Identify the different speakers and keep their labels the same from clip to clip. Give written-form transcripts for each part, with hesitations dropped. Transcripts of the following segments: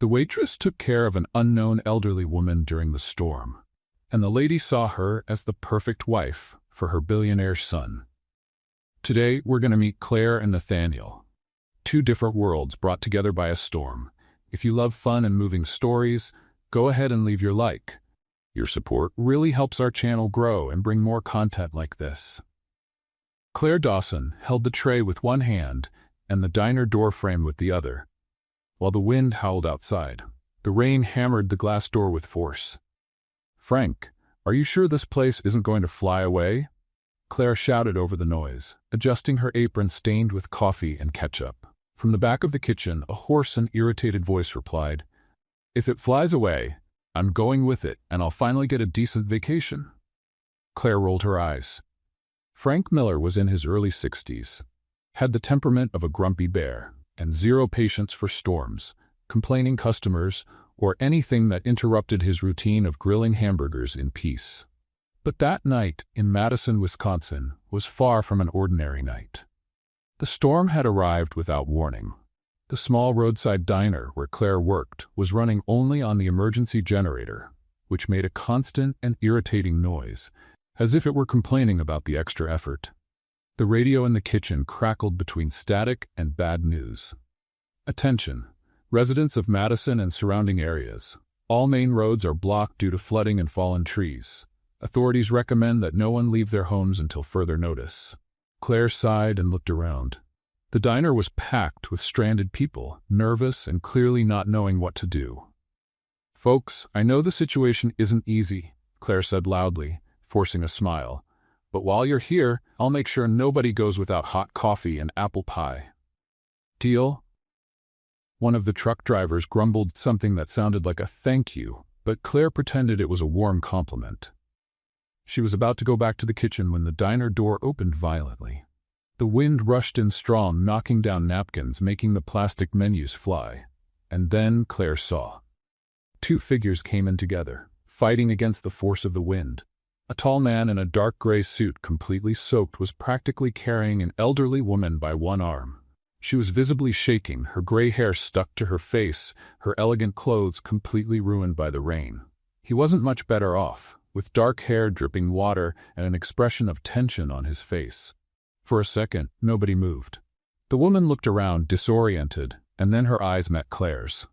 Speaker 1: The waitress took care of an unknown elderly woman during the storm, and the lady saw her as the perfect wife for her billionaire son. Today, we're going to meet Claire and Nathaniel, two different worlds brought together by a storm. If you love fun and moving stories, go ahead and leave your like. Your support really helps our channel grow and bring more content like this. Claire Dawson held the tray with one hand and the diner door frame with the other, while the wind howled outside. The rain hammered the glass door with force. "Frank, are you sure this place isn't going to fly away?" Claire shouted over the noise, adjusting her apron stained with coffee and ketchup. From the back of the kitchen, a hoarse and irritated voice replied, "If it flies away, I'm going with it, and I'll finally get a decent vacation." Claire rolled her eyes. Frank Miller was in his early 60s, had the temperament of a grumpy bear, and zero patience for storms, complaining customers, or anything that interrupted his routine of grilling hamburgers in peace. But that night in Madison, Wisconsin, was far from an ordinary night. The storm had arrived without warning. The small roadside diner where Claire worked was running only on the emergency generator, which made a constant and irritating noise, as if it were complaining about the extra effort. The radio in the kitchen crackled between static and bad news. "Attention, residents of Madison and surrounding areas. All main roads are blocked due to flooding and fallen trees. Authorities recommend that no one leave their homes until further notice." Claire sighed and looked around. The diner was packed with stranded people, nervous and clearly not knowing what to do. "Folks, I know the situation isn't easy," Claire said loudly, forcing a smile. "But while you're here, I'll make sure nobody goes without hot coffee and apple pie." "Deal?" One of the truck drivers grumbled something that sounded like a thank you, but Claire pretended it was a warm compliment. She was about to go back to the kitchen when the diner door opened violently. The wind rushed in strong, knocking down napkins, making the plastic menus fly. And then Claire saw. Two figures came in together, fighting against the force of the wind. A tall man in a dark gray suit, completely soaked, was practically carrying an elderly woman by one arm. She was visibly shaking, her gray hair stuck to her face, her elegant clothes completely ruined by the rain. He wasn't much better off, with dark hair dripping water and an expression of tension on his face. For a second, nobody moved. The woman looked around, disoriented, and then her eyes met Claire's.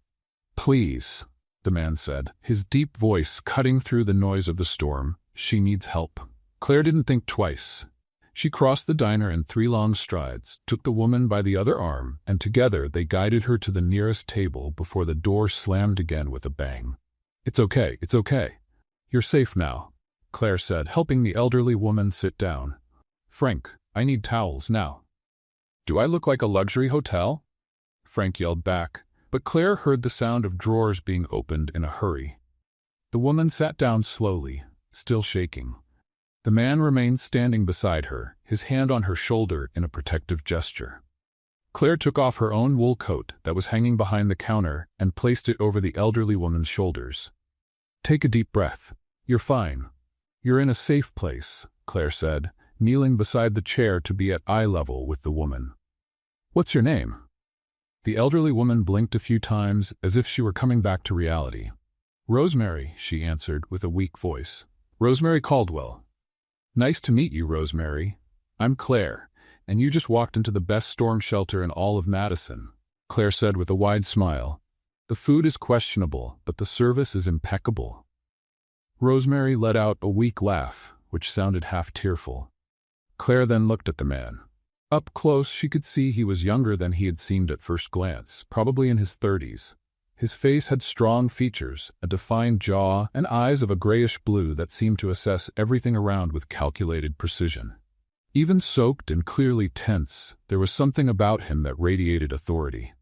Speaker 1: "Please," the man said, his deep voice cutting through the noise of the storm. "She needs help." Claire didn't think twice. She crossed the diner in 3 long strides, took the woman by the other arm, and together they guided her to the nearest table before the door slammed again with a bang. It's okay. You're safe now," Claire said, helping the elderly woman sit down. "Frank, I need towels now." "Do I look like a luxury hotel?" Frank yelled back, but Claire heard the sound of drawers being opened in a hurry. The woman sat down slowly, still shaking. The man remained standing beside her, his hand on her shoulder in a protective gesture. Claire took off her own wool coat that was hanging behind the counter and placed it over the elderly woman's shoulders. "Take a deep breath. You're fine. You're in a safe place," Claire said, kneeling beside the chair to be at eye level with the woman. "What's your name?" The elderly woman blinked a few times as if she were coming back to reality. "Rosemary," she answered with a weak voice. "Rosemary Caldwell." "Nice to meet you, Rosemary. I'm Claire, and you just walked into the best storm shelter in all of Madison," Claire said with a wide smile. "The food is questionable, but the service is impeccable." Rosemary let out a weak laugh, which sounded half tearful. Claire then looked at the man. Up close, she could see he was younger than he had seemed at first glance, probably in his 30s. His face had strong features, a defined jaw, and eyes of a grayish blue that seemed to assess everything around with calculated precision. Even soaked and clearly tense, there was something about him that radiated authority.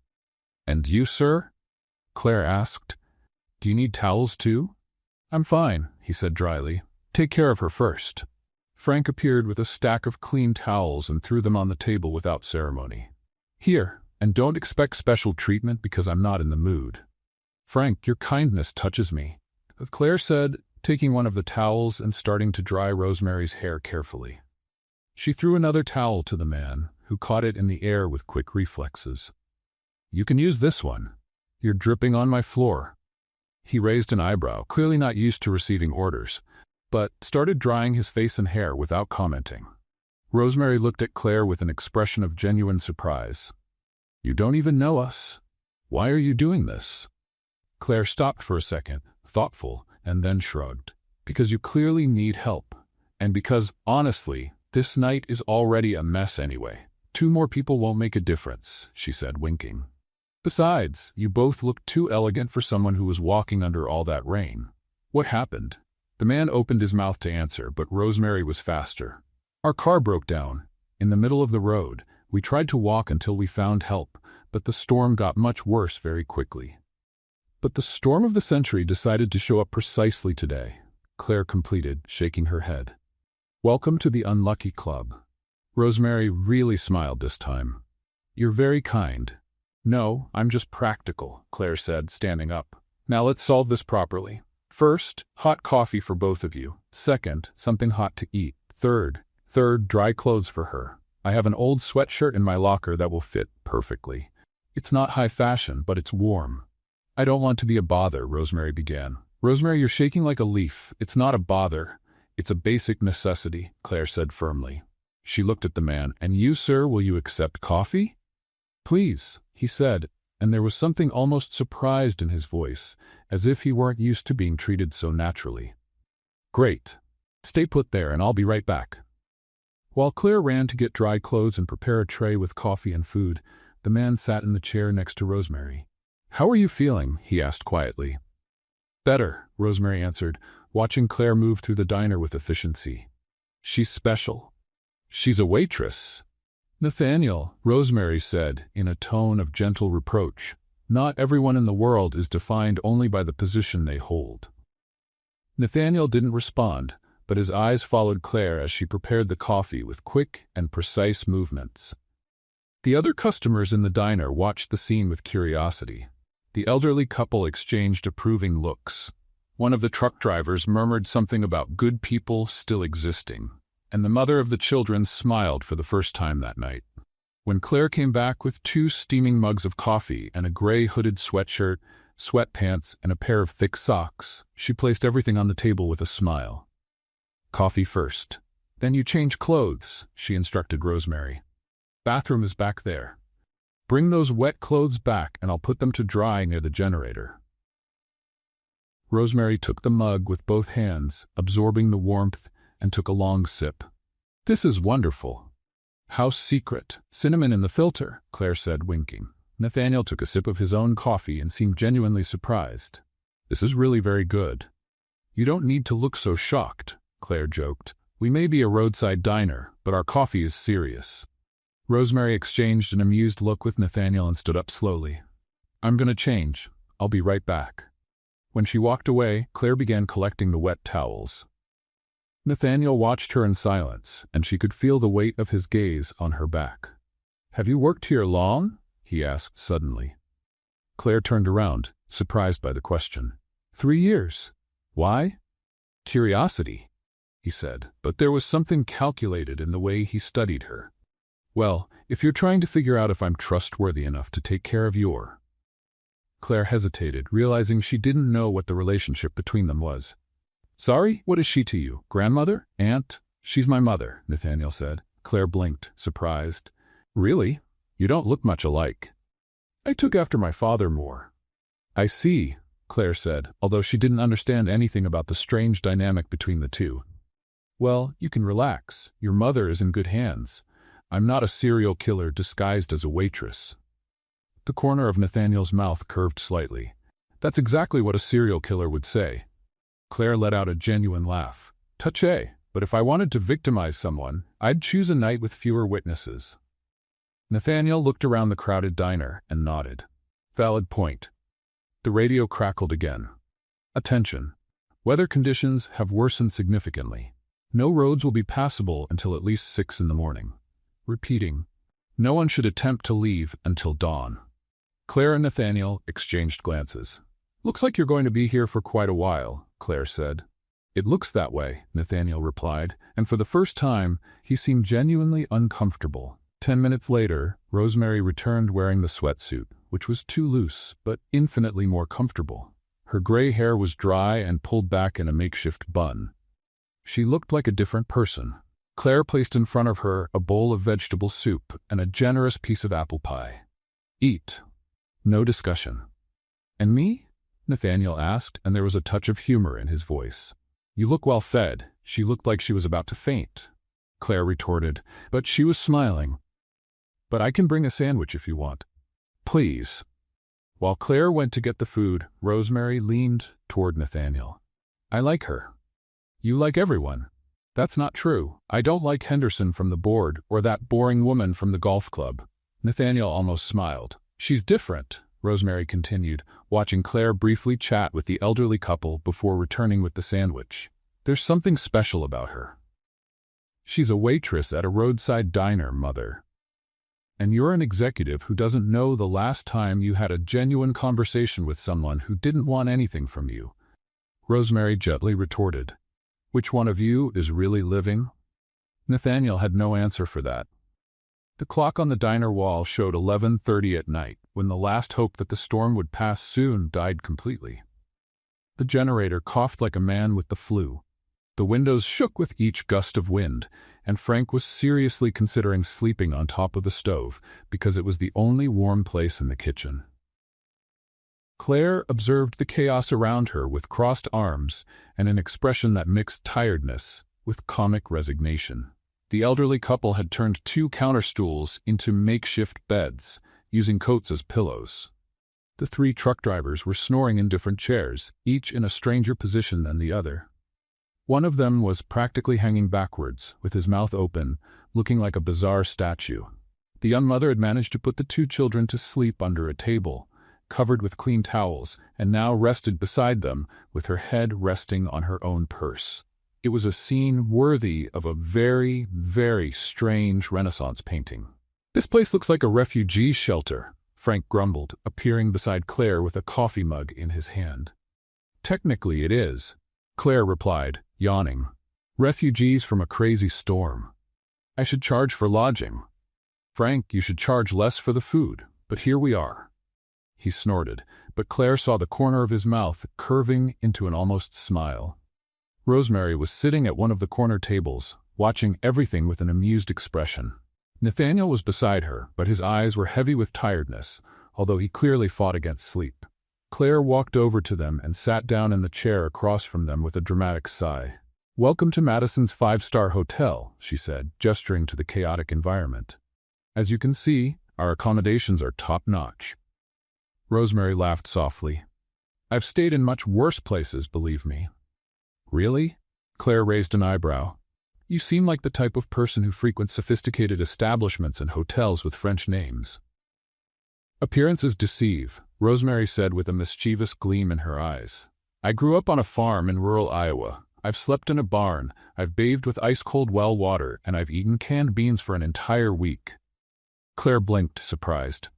Speaker 1: "And you, sir?" Claire asked. "Do you need towels too?" "I'm fine," he said dryly. "Take care of her first." Frank appeared with a stack of clean towels and threw them on the table without ceremony. "Here, and don't expect special treatment because I'm not in the mood." "Frank, your kindness touches me," Claire said, taking one of the towels and starting to dry Rosemary's hair carefully. She threw another towel to the man, who caught it in the air with quick reflexes. "You can use this one. You're dripping on my floor." He raised an eyebrow, clearly not used to receiving orders, but started drying his face and hair without commenting. Rosemary looked at Claire with an expression of genuine surprise. "You don't even know us. Why are you doing this?" Claire stopped for a second, thoughtful, and then shrugged. "Because you clearly need help. And because, honestly, this night is already a mess anyway. 2 more people won't make a difference," she said, winking. "Besides, you both look too elegant for someone who was walking under all that rain. What happened?" The man opened his mouth to answer, but Rosemary was faster. "Our car broke down. In the middle of the road. We tried to walk until we found help, but the storm got much worse very quickly." "But the storm of the century decided to show up precisely today," Claire completed, shaking her head. "Welcome to the Unlucky Club." Rosemary really smiled this time. "You're very kind." "No, I'm just practical," Claire said, standing up. "Now let's solve this properly. First, hot coffee for both of you. Second, something hot to eat. Third, dry clothes for her. I have an old sweatshirt in my locker that will fit perfectly. It's not high fashion, but it's warm." "I don't want to be a bother," Rosemary began. "Rosemary, you're shaking like a leaf. It's not a bother. It's a basic necessity," Claire said firmly. She looked at the man. "And you, sir, will you accept coffee?" "Please," he said, and there was something almost surprised in his voice, as if he weren't used to being treated so naturally. "Great. Stay put there, and I'll be right back." While Claire ran to get dry clothes and prepare a tray with coffee and food, the man sat in the chair next to Rosemary. "How are you feeling?" he asked quietly. "Better," Rosemary answered, watching Claire move through the diner with efficiency. "She's special. She's a waitress." "Nathaniel," Rosemary said, in a tone of gentle reproach, "not everyone in the world is defined only by the position they hold." Nathaniel didn't respond, but his eyes followed Claire as she prepared the coffee with quick and precise movements. The other customers in the diner watched the scene with curiosity. The elderly couple exchanged approving looks. One of the truck drivers murmured something about good people still existing, and the mother of the children smiled for the first time that night. When Claire came back with 2 steaming mugs of coffee and a gray hooded sweatshirt, sweatpants, and a pair of thick socks, she placed everything on the table with a smile. "Coffee first. Then you change clothes," she instructed Rosemary. "Bathroom is back there. Bring those wet clothes back and I'll put them to dry near the generator." Rosemary took the mug with both hands, absorbing the warmth, and took a long sip. "This is wonderful." "House secret. Cinnamon in the filter," Claire said, winking. Nathaniel took a sip of his own coffee and seemed genuinely surprised. "This is really very good." "You don't need to look so shocked," Claire joked. "We may be a roadside diner, but our coffee is serious." Rosemary exchanged an amused look with Nathaniel and stood up slowly. "I'm going to change. I'll be right back." When she walked away, Claire began collecting the wet towels. Nathaniel watched her in silence, and she could feel the weight of his gaze on her back. "Have you worked here long?" he asked suddenly. Claire turned around, surprised by the question. 3 years. "Why?" "Curiosity," he said, but there was something calculated in the way he studied her. "Well, if you're trying to figure out if I'm trustworthy enough to take care of your—" Claire hesitated, realizing she didn't know what the relationship between them was. "Sorry, what is she to you? Grandmother? Aunt?" "She's my mother," Nathaniel said. Claire blinked, surprised. "Really? You don't look much alike." "I took after my father more." "I see," Claire said, although she didn't understand anything about the strange dynamic between the two. "Well, you can relax. Your mother is in good hands. I'm not a serial killer disguised as a waitress." The corner of Nathaniel's mouth curved slightly. "That's exactly what a serial killer would say." Claire let out a genuine laugh. "Touché, but if I wanted to victimize someone, I'd choose a night with fewer witnesses." Nathaniel looked around the crowded diner and nodded. "Valid point." The radio crackled again. "Attention. Weather conditions have worsened significantly. No roads will be passable until at least 6 in the morning. Repeating, no one should attempt to leave until dawn." Claire and Nathaniel exchanged glances. "Looks like you're going to be here for quite a while," Claire said. "It looks that way," Nathaniel replied, and for the first time, he seemed genuinely uncomfortable. 10 minutes later, Rosemary returned wearing the sweatsuit, which was too loose, but infinitely more comfortable. Her gray hair was dry and pulled back in a makeshift bun. She looked like a different person. Claire placed in front of her a bowl of vegetable soup and a generous piece of apple pie. Eat. No discussion. And me? Nathaniel asked, and there was a touch of humor in his voice. You look well fed. She looked like she was about to faint. Claire retorted, but she was smiling. But I can bring a sandwich if you want. Please. While Claire went to get the food, Rosemary leaned toward Nathaniel. I like her. You like everyone. That's not true. I don't like Henderson from the board or that boring woman from the golf club. Nathaniel almost smiled. She's different, Rosemary continued, watching Claire briefly chat with the elderly couple before returning with the sandwich. There's something special about her. She's a waitress at a roadside diner, Mother. And you're an executive who doesn't know the last time you had a genuine conversation with someone who didn't want anything from you. Rosemary gently retorted. Which one of you is really living? Nathaniel had no answer for that. The clock on the diner wall showed 11:30 at night, when the last hope that the storm would pass soon died completely. The generator coughed like a man with the flu. The windows shook with each gust of wind, and Frank was seriously considering sleeping on top of the stove because it was the only warm place in the kitchen. Claire observed the chaos around her with crossed arms and an expression that mixed tiredness with comic resignation. The elderly couple had turned 2 counter stools into makeshift beds, using coats as pillows. The 3 truck drivers were snoring in different chairs, each in a stranger position than the other. One of them was practically hanging backwards, with his mouth open, looking like a bizarre statue. The young mother had managed to put the 2 children to sleep under a table, covered with clean towels, and now rested beside them, with her head resting on her own purse. It was a scene worthy of a very, very strange Renaissance painting. This place looks like a refugee shelter, Frank grumbled, appearing beside Claire with a coffee mug in his hand. Technically it is, Claire replied, yawning. Refugees from a crazy storm. I should charge for lodging. Frank, you should charge less for the food, but here we are. He snorted, but Claire saw the corner of his mouth curving into an almost smile. Rosemary was sitting at one of the corner tables, watching everything with an amused expression. Nathaniel was beside her, but his eyes were heavy with tiredness, although he clearly fought against sleep. Claire walked over to them and sat down in the chair across from them with a dramatic sigh. Welcome to Madison's 5-star hotel, she said, gesturing to the chaotic environment. As you can see, our accommodations are top-notch. Rosemary laughed softly. I've stayed in much worse places, believe me. Really? Claire raised an eyebrow. You seem like the type of person who frequents sophisticated establishments and hotels with French names. Appearances deceive, Rosemary said with a mischievous gleam in her eyes. I grew up on a farm in rural Iowa. I've slept in a barn, I've bathed with ice-cold well water, and I've eaten canned beans for an entire week. Claire blinked, surprised.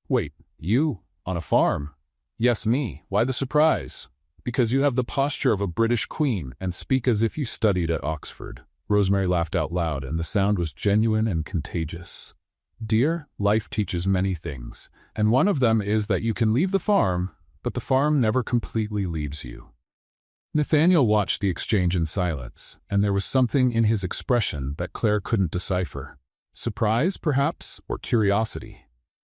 Speaker 1: Wait, you? On a farm? Yes, me. Why the surprise? Because you have the posture of a British queen and speak as if you studied at Oxford. Rosemary laughed out loud, and the sound was genuine and contagious. Dear, life teaches many things, and one of them is that you can leave the farm, but the farm never completely leaves you. Nathaniel watched the exchange in silence, and there was something in his expression that Claire couldn't decipher. Surprise, perhaps, or curiosity.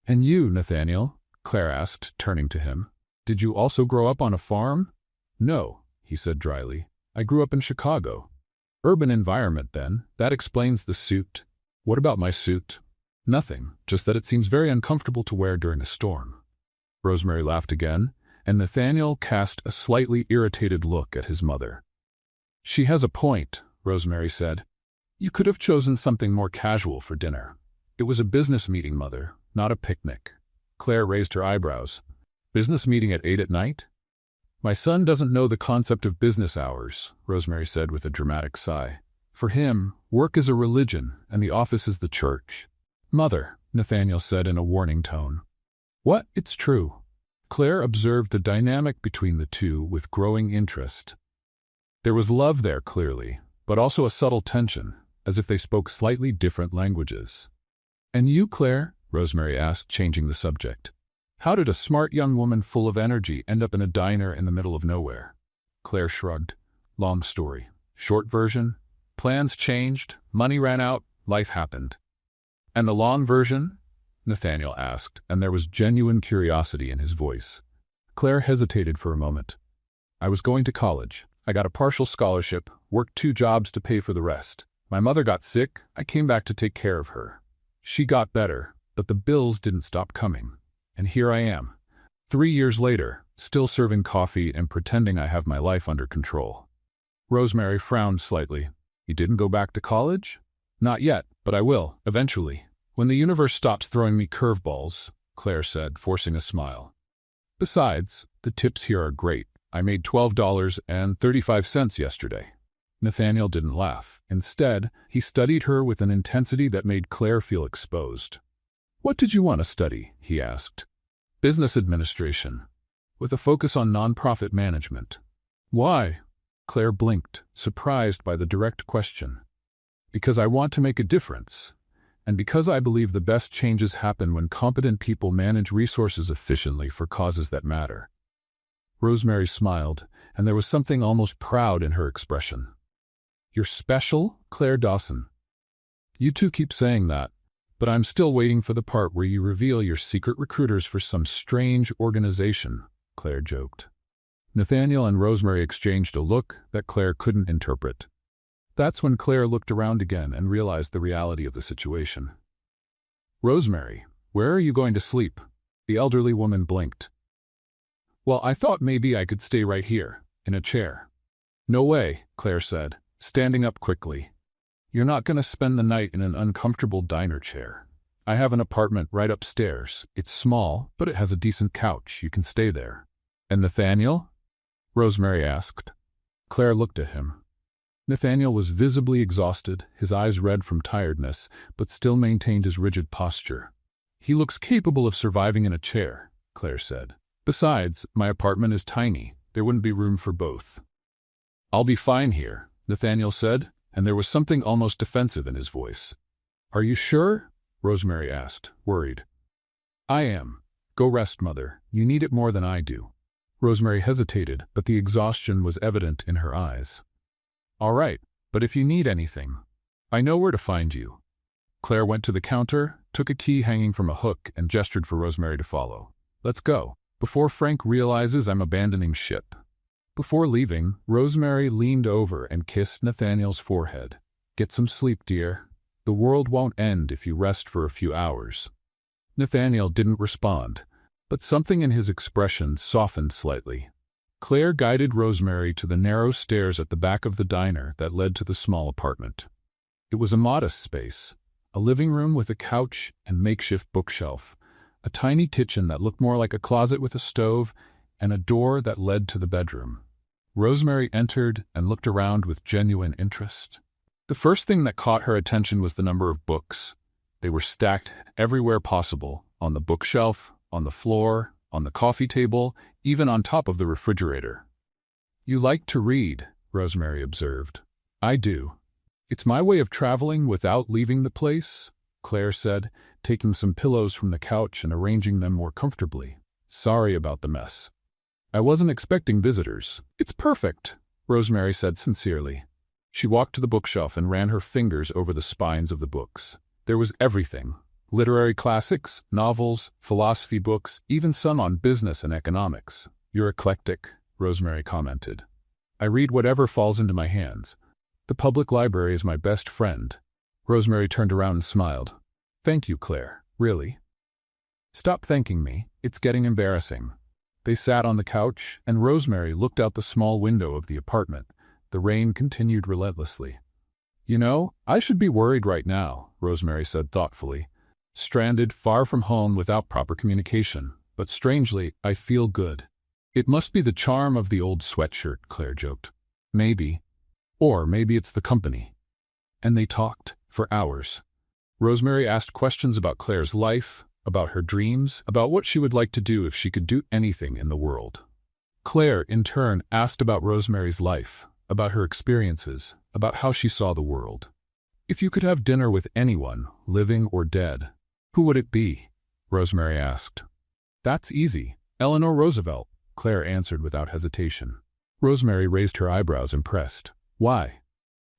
Speaker 1: And you, Nathaniel? Claire asked, turning to him. Did you also grow up on a farm? No, he said dryly. I grew up in Chicago. Urban environment, then. That explains the suit. What about my suit? Nothing, just that it seems very uncomfortable to wear during a storm. Rosemary laughed again, and Nathaniel cast a slightly irritated look at his mother. She has a point, Rosemary said. You could have chosen something more casual for dinner. It was a business meeting, Mother, not a picnic. Claire raised her eyebrows. Business meeting at 8 at night? My son doesn't know the concept of business hours, Rosemary said with a dramatic sigh. For him, work is a religion, and the office is the church. Mother, Nathaniel said in a warning tone. What? It's true. Claire observed the dynamic between the two with growing interest. There was love there, clearly, but also a subtle tension, as if they spoke slightly different languages. And you, Claire? Rosemary asked, changing the subject. How did a smart young woman full of energy end up in a diner in the middle of nowhere? Claire shrugged. Long story. Short version, plans changed, money ran out, life happened. And the long version? Nathaniel asked, and there was genuine curiosity in his voice. Claire hesitated for a moment. I was going to college. I got a partial scholarship, worked 2 jobs to pay for the rest. My mother got sick. I came back to take care of her. She got better, but the bills didn't stop coming. And here I am, 3 years later, still serving coffee and pretending I have my life under control. Rosemary frowned slightly. You didn't go back to college? Not yet, but I will, eventually. When the universe stops throwing me curveballs, Claire said, forcing a smile. Besides, the tips here are great. I made $12.35 yesterday. Nathaniel didn't laugh. Instead, he studied her with an intensity that made Claire feel exposed. What did you want to study? He asked. Business administration, with a focus on nonprofit management. Why? Claire blinked, surprised by the direct question. Because I want to make a difference, and because I believe the best changes happen when competent people manage resources efficiently for causes that matter. Rosemary smiled, and there was something almost proud in her expression. You're special, Claire Dawson. You two keep saying that, but I'm still waiting for the part where you reveal you're secret recruiters for some strange organization, Claire joked. Nathaniel and Rosemary exchanged a look that Claire couldn't interpret. That's when Claire looked around again and realized the reality of the situation. Rosemary, where are you going to sleep? The elderly woman blinked. Well, I thought maybe I could stay right here, in a chair. No way, Claire said, standing up quickly. You're not going to spend the night in an uncomfortable diner chair. I have an apartment right upstairs. It's small, but it has a decent couch. You can stay there. And Nathaniel? Rosemary asked. Claire looked at him. Nathaniel was visibly exhausted, his eyes red from tiredness, but still maintained his rigid posture. He looks capable of surviving in a chair, Claire said. Besides, my apartment is tiny. There wouldn't be room for both. I'll be fine here, Nathaniel said, and there was something almost defensive in his voice. Are you sure? Rosemary asked, worried. I am. Go rest, Mother. You need it more than I do. Rosemary hesitated, but the exhaustion was evident in her eyes. All right, but if you need anything, I know where to find you. Claire went to the counter, took a key hanging from a hook, and gestured for Rosemary to follow. Let's go, before Frank realizes I'm abandoning ship. Before leaving, Rosemary leaned over and kissed Nathaniel's forehead. Get some sleep, dear. The world won't end if you rest for a few hours. Nathaniel didn't respond, but something in his expression softened slightly. Claire guided Rosemary to the narrow stairs at the back of the diner that led to the small apartment. It was a modest space, a living room with a couch and makeshift bookshelf, a tiny kitchen that looked more like a closet with a stove, and a door that led to the bedroom. Rosemary entered and looked around with genuine interest. The first thing that caught her attention was the number of books. They were stacked everywhere possible, on the bookshelf, on the floor, on the coffee table, even on top of the refrigerator. You like to read, Rosemary observed. I do. It's my way of traveling without leaving the place, Claire said, taking some pillows from the couch and arranging them more comfortably. Sorry about the mess. I wasn't expecting visitors. It's perfect, Rosemary said sincerely. She walked to the bookshelf and ran her fingers over the spines of the books. There was everything. Literary classics, novels, philosophy books, even some on business and economics. You're eclectic, Rosemary commented. I read whatever falls into my hands. The public library is my best friend. Rosemary turned around and smiled. Thank you, Claire. Really? Stop thanking me. It's getting embarrassing. They sat on the couch, and Rosemary looked out the small window of the apartment. The rain continued relentlessly. You know, I should be worried right now, Rosemary said thoughtfully. Stranded, far from home without proper communication. But strangely, I feel good. It must be the charm of the old sweatshirt, Claire joked. Maybe. Or maybe it's the company. And they talked for hours. Rosemary asked questions about Claire's life, about her dreams, about what she would like to do if she could do anything in the world. Claire, in turn, asked about Rosemary's life, about her experiences, about how she saw the world. If you could have dinner with anyone, living or dead, Who would it be? Rosemary asked. That's easy. Eleanor Roosevelt, Claire answered without hesitation. Rosemary raised her eyebrows, impressed. Why?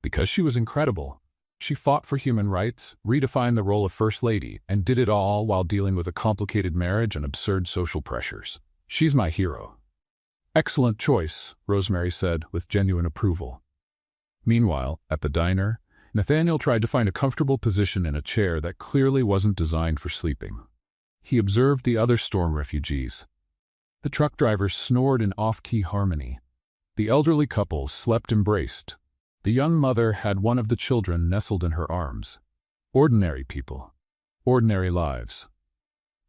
Speaker 1: Because she was incredible. She fought for human rights, redefined the role of First Lady, and did it all while dealing with a complicated marriage and absurd social pressures. She's my hero. Excellent choice, Rosemary said with genuine approval. Meanwhile, at the diner, Nathaniel tried to find a comfortable position in a chair that clearly wasn't designed for sleeping. He observed the other storm refugees. The truck drivers snored in off-key harmony. The elderly couple slept embraced. The young mother had one of the children nestled in her arms. Ordinary people. Ordinary lives.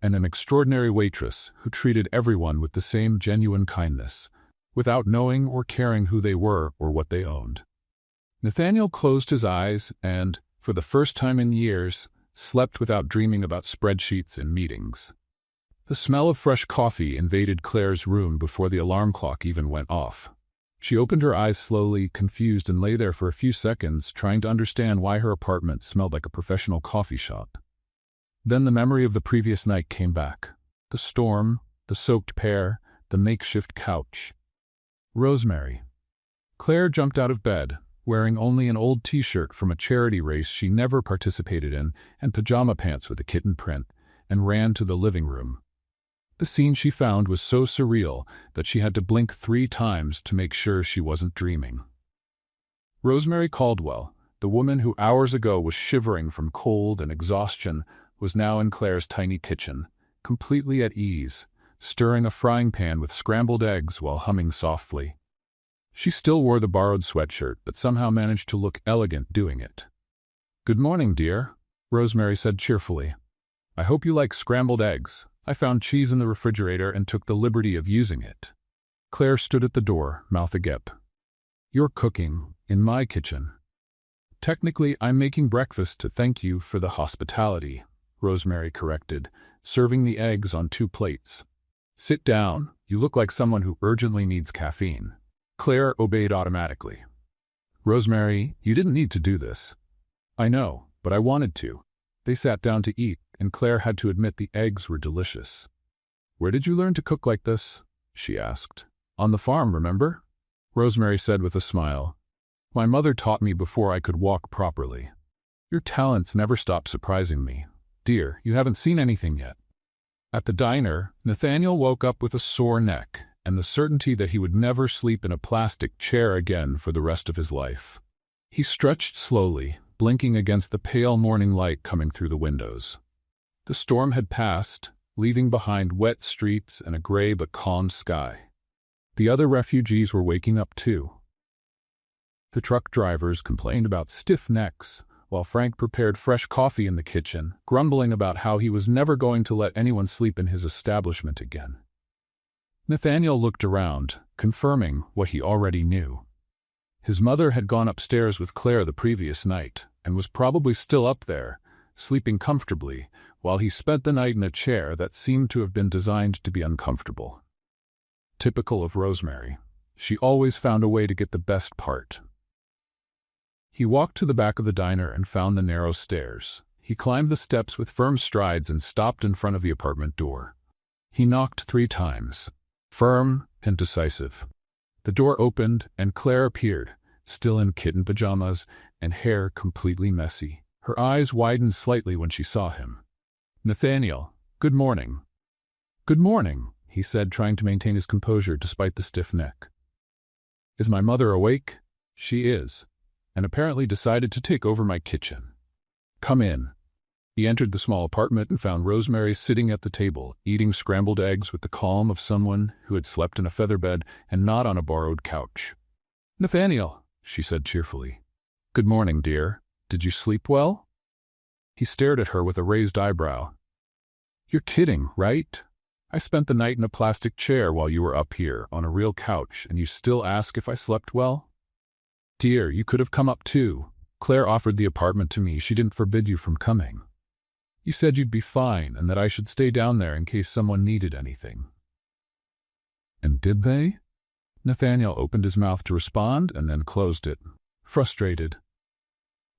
Speaker 1: And an extraordinary waitress who treated everyone with the same genuine kindness, without knowing or caring who they were or what they owned. Nathaniel closed his eyes and, for the first time in years, slept without dreaming about spreadsheets and meetings. The smell of fresh coffee invaded Claire's room before the alarm clock even went off. She opened her eyes slowly, confused, and lay there for a few seconds, trying to understand why her apartment smelled like a professional coffee shop. Then the memory of the previous night came back. The storm, the soaked pear, the makeshift couch. Rosemary. Claire jumped out of bed, wearing only an old t-shirt from a charity race she never participated in and pajama pants with a kitten print, and ran to the living room. The scene she found was so surreal that she had to blink 3 times to make sure she wasn't dreaming. Rosemary Caldwell, the woman who hours ago was shivering from cold and exhaustion, was now in Claire's tiny kitchen, completely at ease, stirring a frying pan with scrambled eggs while humming softly. She still wore the borrowed sweatshirt, but somehow managed to look elegant doing it. "Good morning, dear," Rosemary said cheerfully. "I hope you like scrambled eggs. I found cheese in the refrigerator and took the liberty of using it." Claire stood at the door, mouth agape. "You're cooking, in my kitchen." "Technically, I'm making breakfast to thank you for the hospitality," Rosemary corrected, serving the eggs on 2 plates. "Sit down, you look like someone who urgently needs caffeine." Claire obeyed automatically. "Rosemary, you didn't need to do this." "I know, but I wanted to." They sat down to eat, and Claire had to admit the eggs were delicious. "Where did you learn to cook like this?" she asked. "On the farm, remember?" Rosemary said with a smile. "My mother taught me before I could walk properly." "Your talents never stop surprising me. Dear, you haven't seen anything yet." At the diner, Nathaniel woke up with a sore neck and the certainty that he would never sleep in a plastic chair again for the rest of his life. He stretched slowly, blinking against the pale morning light coming through the windows. The storm had passed, leaving behind wet streets and a gray but calm sky. The other refugees were waking up too. The truck drivers complained about stiff necks, while Frank prepared fresh coffee in the kitchen, grumbling about how he was never going to let anyone sleep in his establishment again. Nathaniel looked around, confirming what he already knew. His mother had gone upstairs with Claire the previous night, and was probably still up there, sleeping comfortably, while he spent the night in a chair that seemed to have been designed to be uncomfortable. Typical of Rosemary, she always found a way to get the best part. He walked to the back of the diner and found the narrow stairs. He climbed the steps with firm strides and stopped in front of the apartment door. He knocked 3 times. Firm and decisive. The door opened and Claire appeared, still in kitten pajamas and hair completely messy. Her eyes widened slightly when she saw him. "Nathaniel, good morning." "Good morning," he said, trying to maintain his composure despite the stiff neck. "Is my mother awake?" "She is, and apparently decided to take over my kitchen." "Come in." He entered the small apartment and found Rosemary sitting at the table, eating scrambled eggs with the calm of someone who had slept in a feather bed and not on a borrowed couch. "Nathaniel," she said cheerfully. "Good morning, dear. Did you sleep well?" He stared at her with a raised eyebrow. "You're kidding, right? I spent the night in a plastic chair while you were up here on a real couch, and you still ask if I slept well?" "Dear, you could have come up too. Claire offered the apartment to me. She didn't forbid you from coming. You said you'd be fine and that I should stay down there in case someone needed anything." "And did they?" Nathaniel opened his mouth to respond and then closed it, frustrated.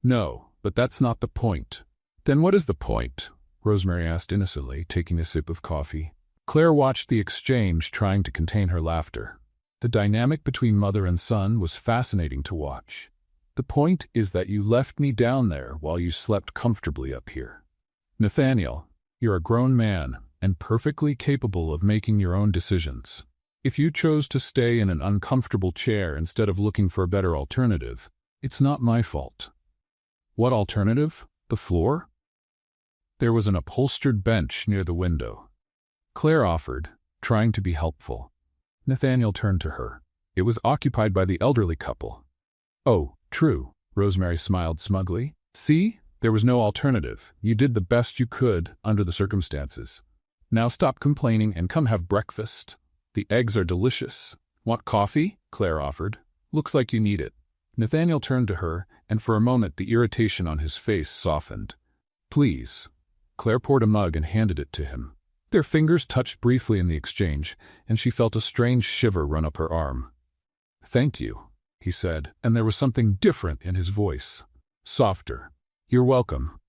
Speaker 1: "No, but that's not the point." "Then what is the point?" Rosemary asked innocently, taking a sip of coffee. Claire watched the exchange, trying to contain her laughter. The dynamic between mother and son was fascinating to watch. The point is that you left me down there while you slept comfortably up here. Nathaniel, you're a grown man and perfectly capable of making your own decisions. If you chose to stay in an uncomfortable chair instead of looking for a better alternative, it's not my fault. What alternative? The floor? There was an upholstered bench near the window. Claire offered, trying to be helpful. Nathaniel turned to her. It was occupied by the elderly couple. Oh, true, Rosemary smiled smugly. See? There was no alternative. You did the best you could under the circumstances. Now stop complaining and come have breakfast. The eggs are delicious. Want coffee? Claire offered. Looks like you need it. Nathaniel turned to her, and for a moment the irritation on his face softened. Please. Claire poured a mug and handed it to him. Their fingers touched briefly in the exchange, and she felt a strange shiver run up her arm. Thank you, he said, and there was something different in his voice. Softer. You're welcome.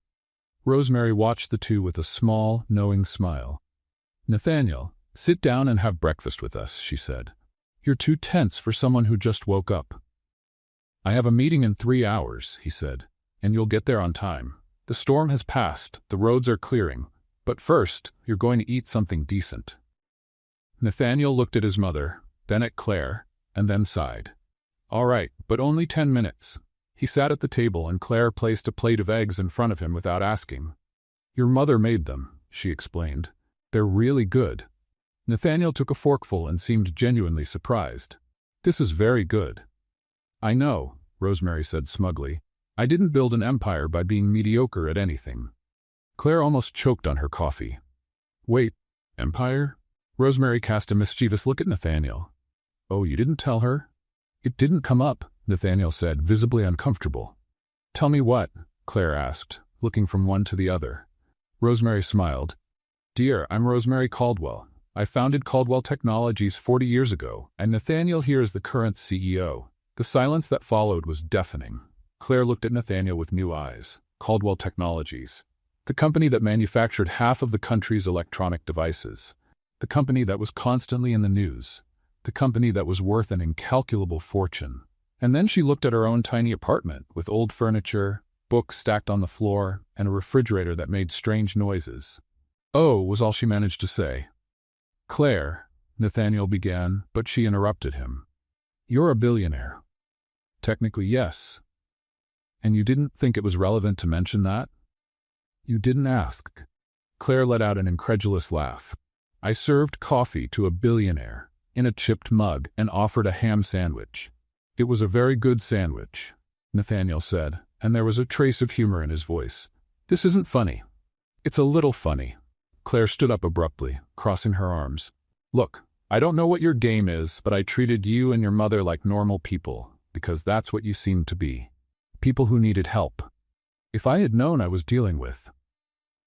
Speaker 1: Rosemary watched the two with a small, knowing smile. Nathaniel, sit down and have breakfast with us, she said. You're too tense for someone who just woke up. I have a meeting in 3 hours, he said, and you'll get there on time. The storm has passed, the roads are clearing, but first, you're going to eat something decent. Nathaniel looked at his mother, then at Claire, and then sighed. All right, but only 10 minutes. He sat at the table and Claire placed a plate of eggs in front of him without asking. Your mother made them, she explained. They're really good. Nathaniel took a forkful and seemed genuinely surprised. This is very good. I know, Rosemary said smugly. I didn't build an empire by being mediocre at anything. Claire almost choked on her coffee. Wait, empire? Rosemary cast a mischievous look at Nathaniel. Oh, you didn't tell her? It didn't come up, Nathaniel said, visibly uncomfortable. Tell me what? Claire asked, looking from one to the other. Rosemary smiled. Dear, I'm Rosemary Caldwell. I founded Caldwell Technologies 40 years ago, and Nathaniel here is the current CEO. The silence that followed was deafening. Claire looked at Nathaniel with new eyes. Caldwell Technologies. The company that manufactured half of the country's electronic devices. The company that was constantly in the news. The company that was worth an incalculable fortune. And then she looked at her own tiny apartment with old furniture, books stacked on the floor, and a refrigerator that made strange noises. Oh, was all she managed to say. Claire, Nathaniel began, but she interrupted him. You're a billionaire. Technically, yes. And you didn't think it was relevant to mention that? You didn't ask. Claire let out an incredulous laugh. I served coffee to a billionaire in a chipped mug and offered a ham sandwich. It was a very good sandwich, Nathaniel said, and there was a trace of humor in his voice. This isn't funny. It's a little funny. Claire stood up abruptly, crossing her arms. Look, I don't know what your game is, but I treated you and your mother like normal people, because that's what you seemed to be. People who needed help. If I had known I was dealing with...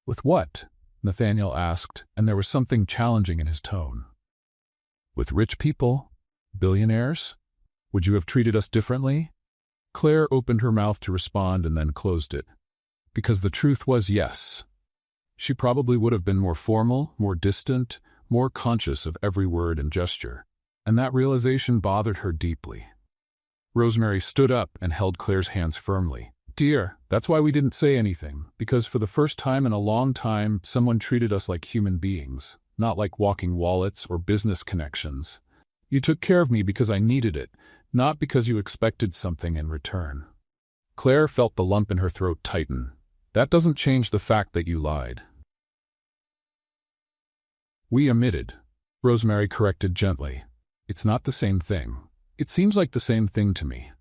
Speaker 1: With what? Nathaniel asked, and there was something challenging in his tone. With rich people? Billionaires? Would you have treated us differently? Claire opened her mouth to respond and then closed it. Because the truth was yes. She probably would have been more formal, more distant, more conscious of every word and gesture, and that realization bothered her deeply. Rosemary stood up and held Claire's hands firmly. Dear, that's why we didn't say anything, because for the first time in a long time, someone treated us like human beings, not like walking wallets or business connections. You took care of me because I needed it, not because you expected something in return. Claire felt the lump in her throat tighten. That doesn't change the fact that you lied. We omitted, Rosemary corrected gently. It's not the same thing. It seems like the same thing to me.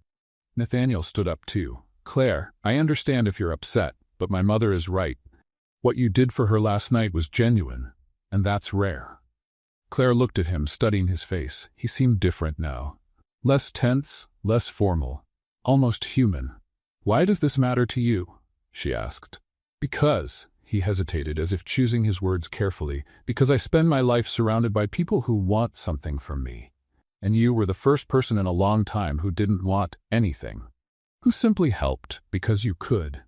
Speaker 1: Nathaniel stood up too. Claire, I understand if you're upset, but my mother is right. What you did for her last night was genuine, and that's rare. Claire looked at him, studying his face. He seemed different now. Less tense, less formal, almost human. Why does this matter to you? She asked. Because, he hesitated as if choosing his words carefully, because I spend my life surrounded by people who want something from me. And you were the first person in a long time who didn't want anything. Who simply helped because you could.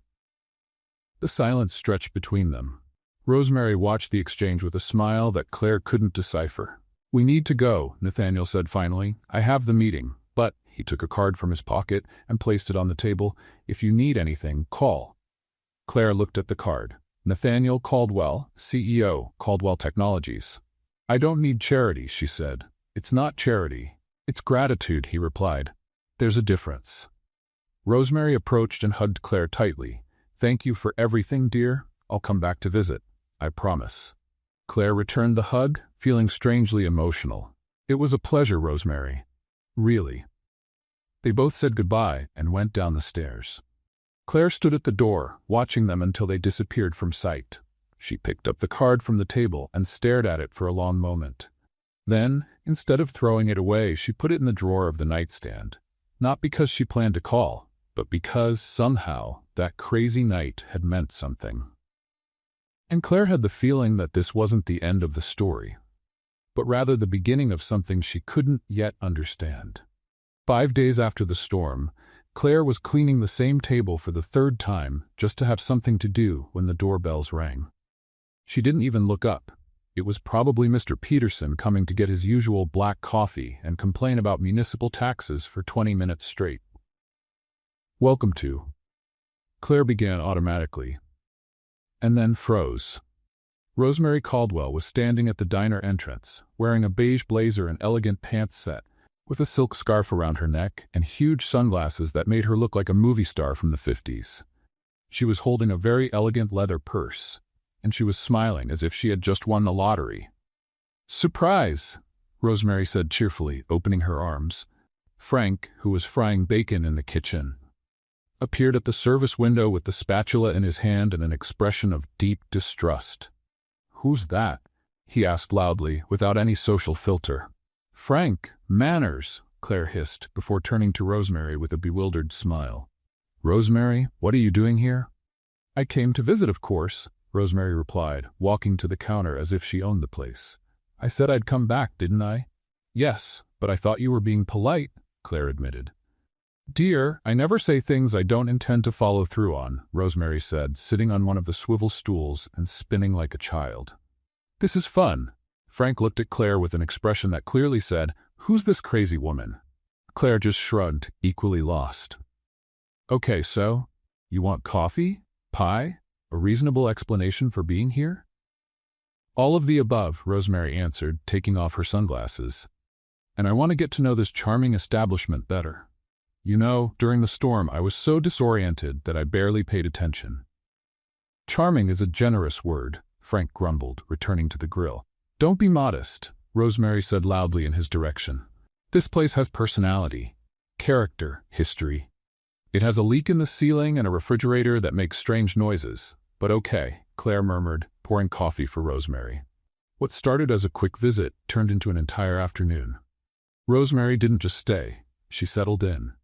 Speaker 1: The silence stretched between them. Rosemary watched the exchange with a smile that Claire couldn't decipher. "We need to go," Nathaniel said finally. "I have the meeting." But he took a card from his pocket and placed it on the table. "If you need anything, call." Claire looked at the card. Nathaniel Caldwell, CEO, Caldwell Technologies. "I don't need charity," she said. "It's not charity. It's gratitude," he replied. "There's a difference." Rosemary approached and hugged Claire tightly. "Thank you for everything, dear. I'll come back to visit. I promise." Claire returned the hug, feeling strangely emotional. "It was a pleasure, Rosemary. Really." They both said goodbye and went down the stairs. Claire stood at the door, watching them until they disappeared from sight. She picked up the card from the table and stared at it for a long moment. Then, instead of throwing it away, she put it in the drawer of the nightstand. Not because she planned to call, but because, somehow, that crazy night had meant something. And Claire had the feeling that this wasn't the end of the story, but rather the beginning of something she couldn't yet understand. 5 days after the storm, Claire was cleaning the same table for the third time just to have something to do when the doorbells rang. She didn't even look up. It was probably Mr. Peterson coming to get his usual black coffee and complain about municipal taxes for 20 minutes straight. "Welcome to," Claire began automatically, and then froze. Rosemary Caldwell was standing at the diner entrance, wearing a beige blazer and elegant pants set, with a silk scarf around her neck and huge sunglasses that made her look like a movie star from the 50s. She was holding a very elegant leather purse, and she was smiling as if she had just won the lottery. "Surprise!" Rosemary said cheerfully, opening her arms. Frank, who was frying bacon in the kitchen, appeared at the service window with the spatula in his hand and an expression of deep distrust. "Who's that?" he asked loudly, without any social filter. "Frank, manners," Claire hissed, before turning to Rosemary with a bewildered smile. "Rosemary, what are you doing here?" "I came to visit, of course," Rosemary replied, walking to the counter as if she owned the place. "I said I'd come back, didn't I?" "Yes, but I thought you were being polite," Claire admitted. "Dear, I never say things I don't intend to follow through on," Rosemary said, sitting on one of the swivel stools and spinning like a child. "This is fun." Frank looked at Claire with an expression that clearly said, "Who's this crazy woman?" Claire just shrugged, equally lost. "Okay, so, you want coffee? Pie? A reasonable explanation for being here?" "All of the above," Rosemary answered, taking off her sunglasses. "And I want to get to know this charming establishment better. You know, during the storm I was so disoriented that I barely paid attention." "Charming is a generous word," Frank grumbled, returning to the grill. "Don't be modest," Rosemary said loudly in his direction. "This place has personality, character, history. It has a leak in the ceiling and a refrigerator that makes strange noises. But okay," Claire murmured, pouring coffee for Rosemary. What started as a quick visit turned into an entire afternoon. Rosemary didn't just stay, she settled in.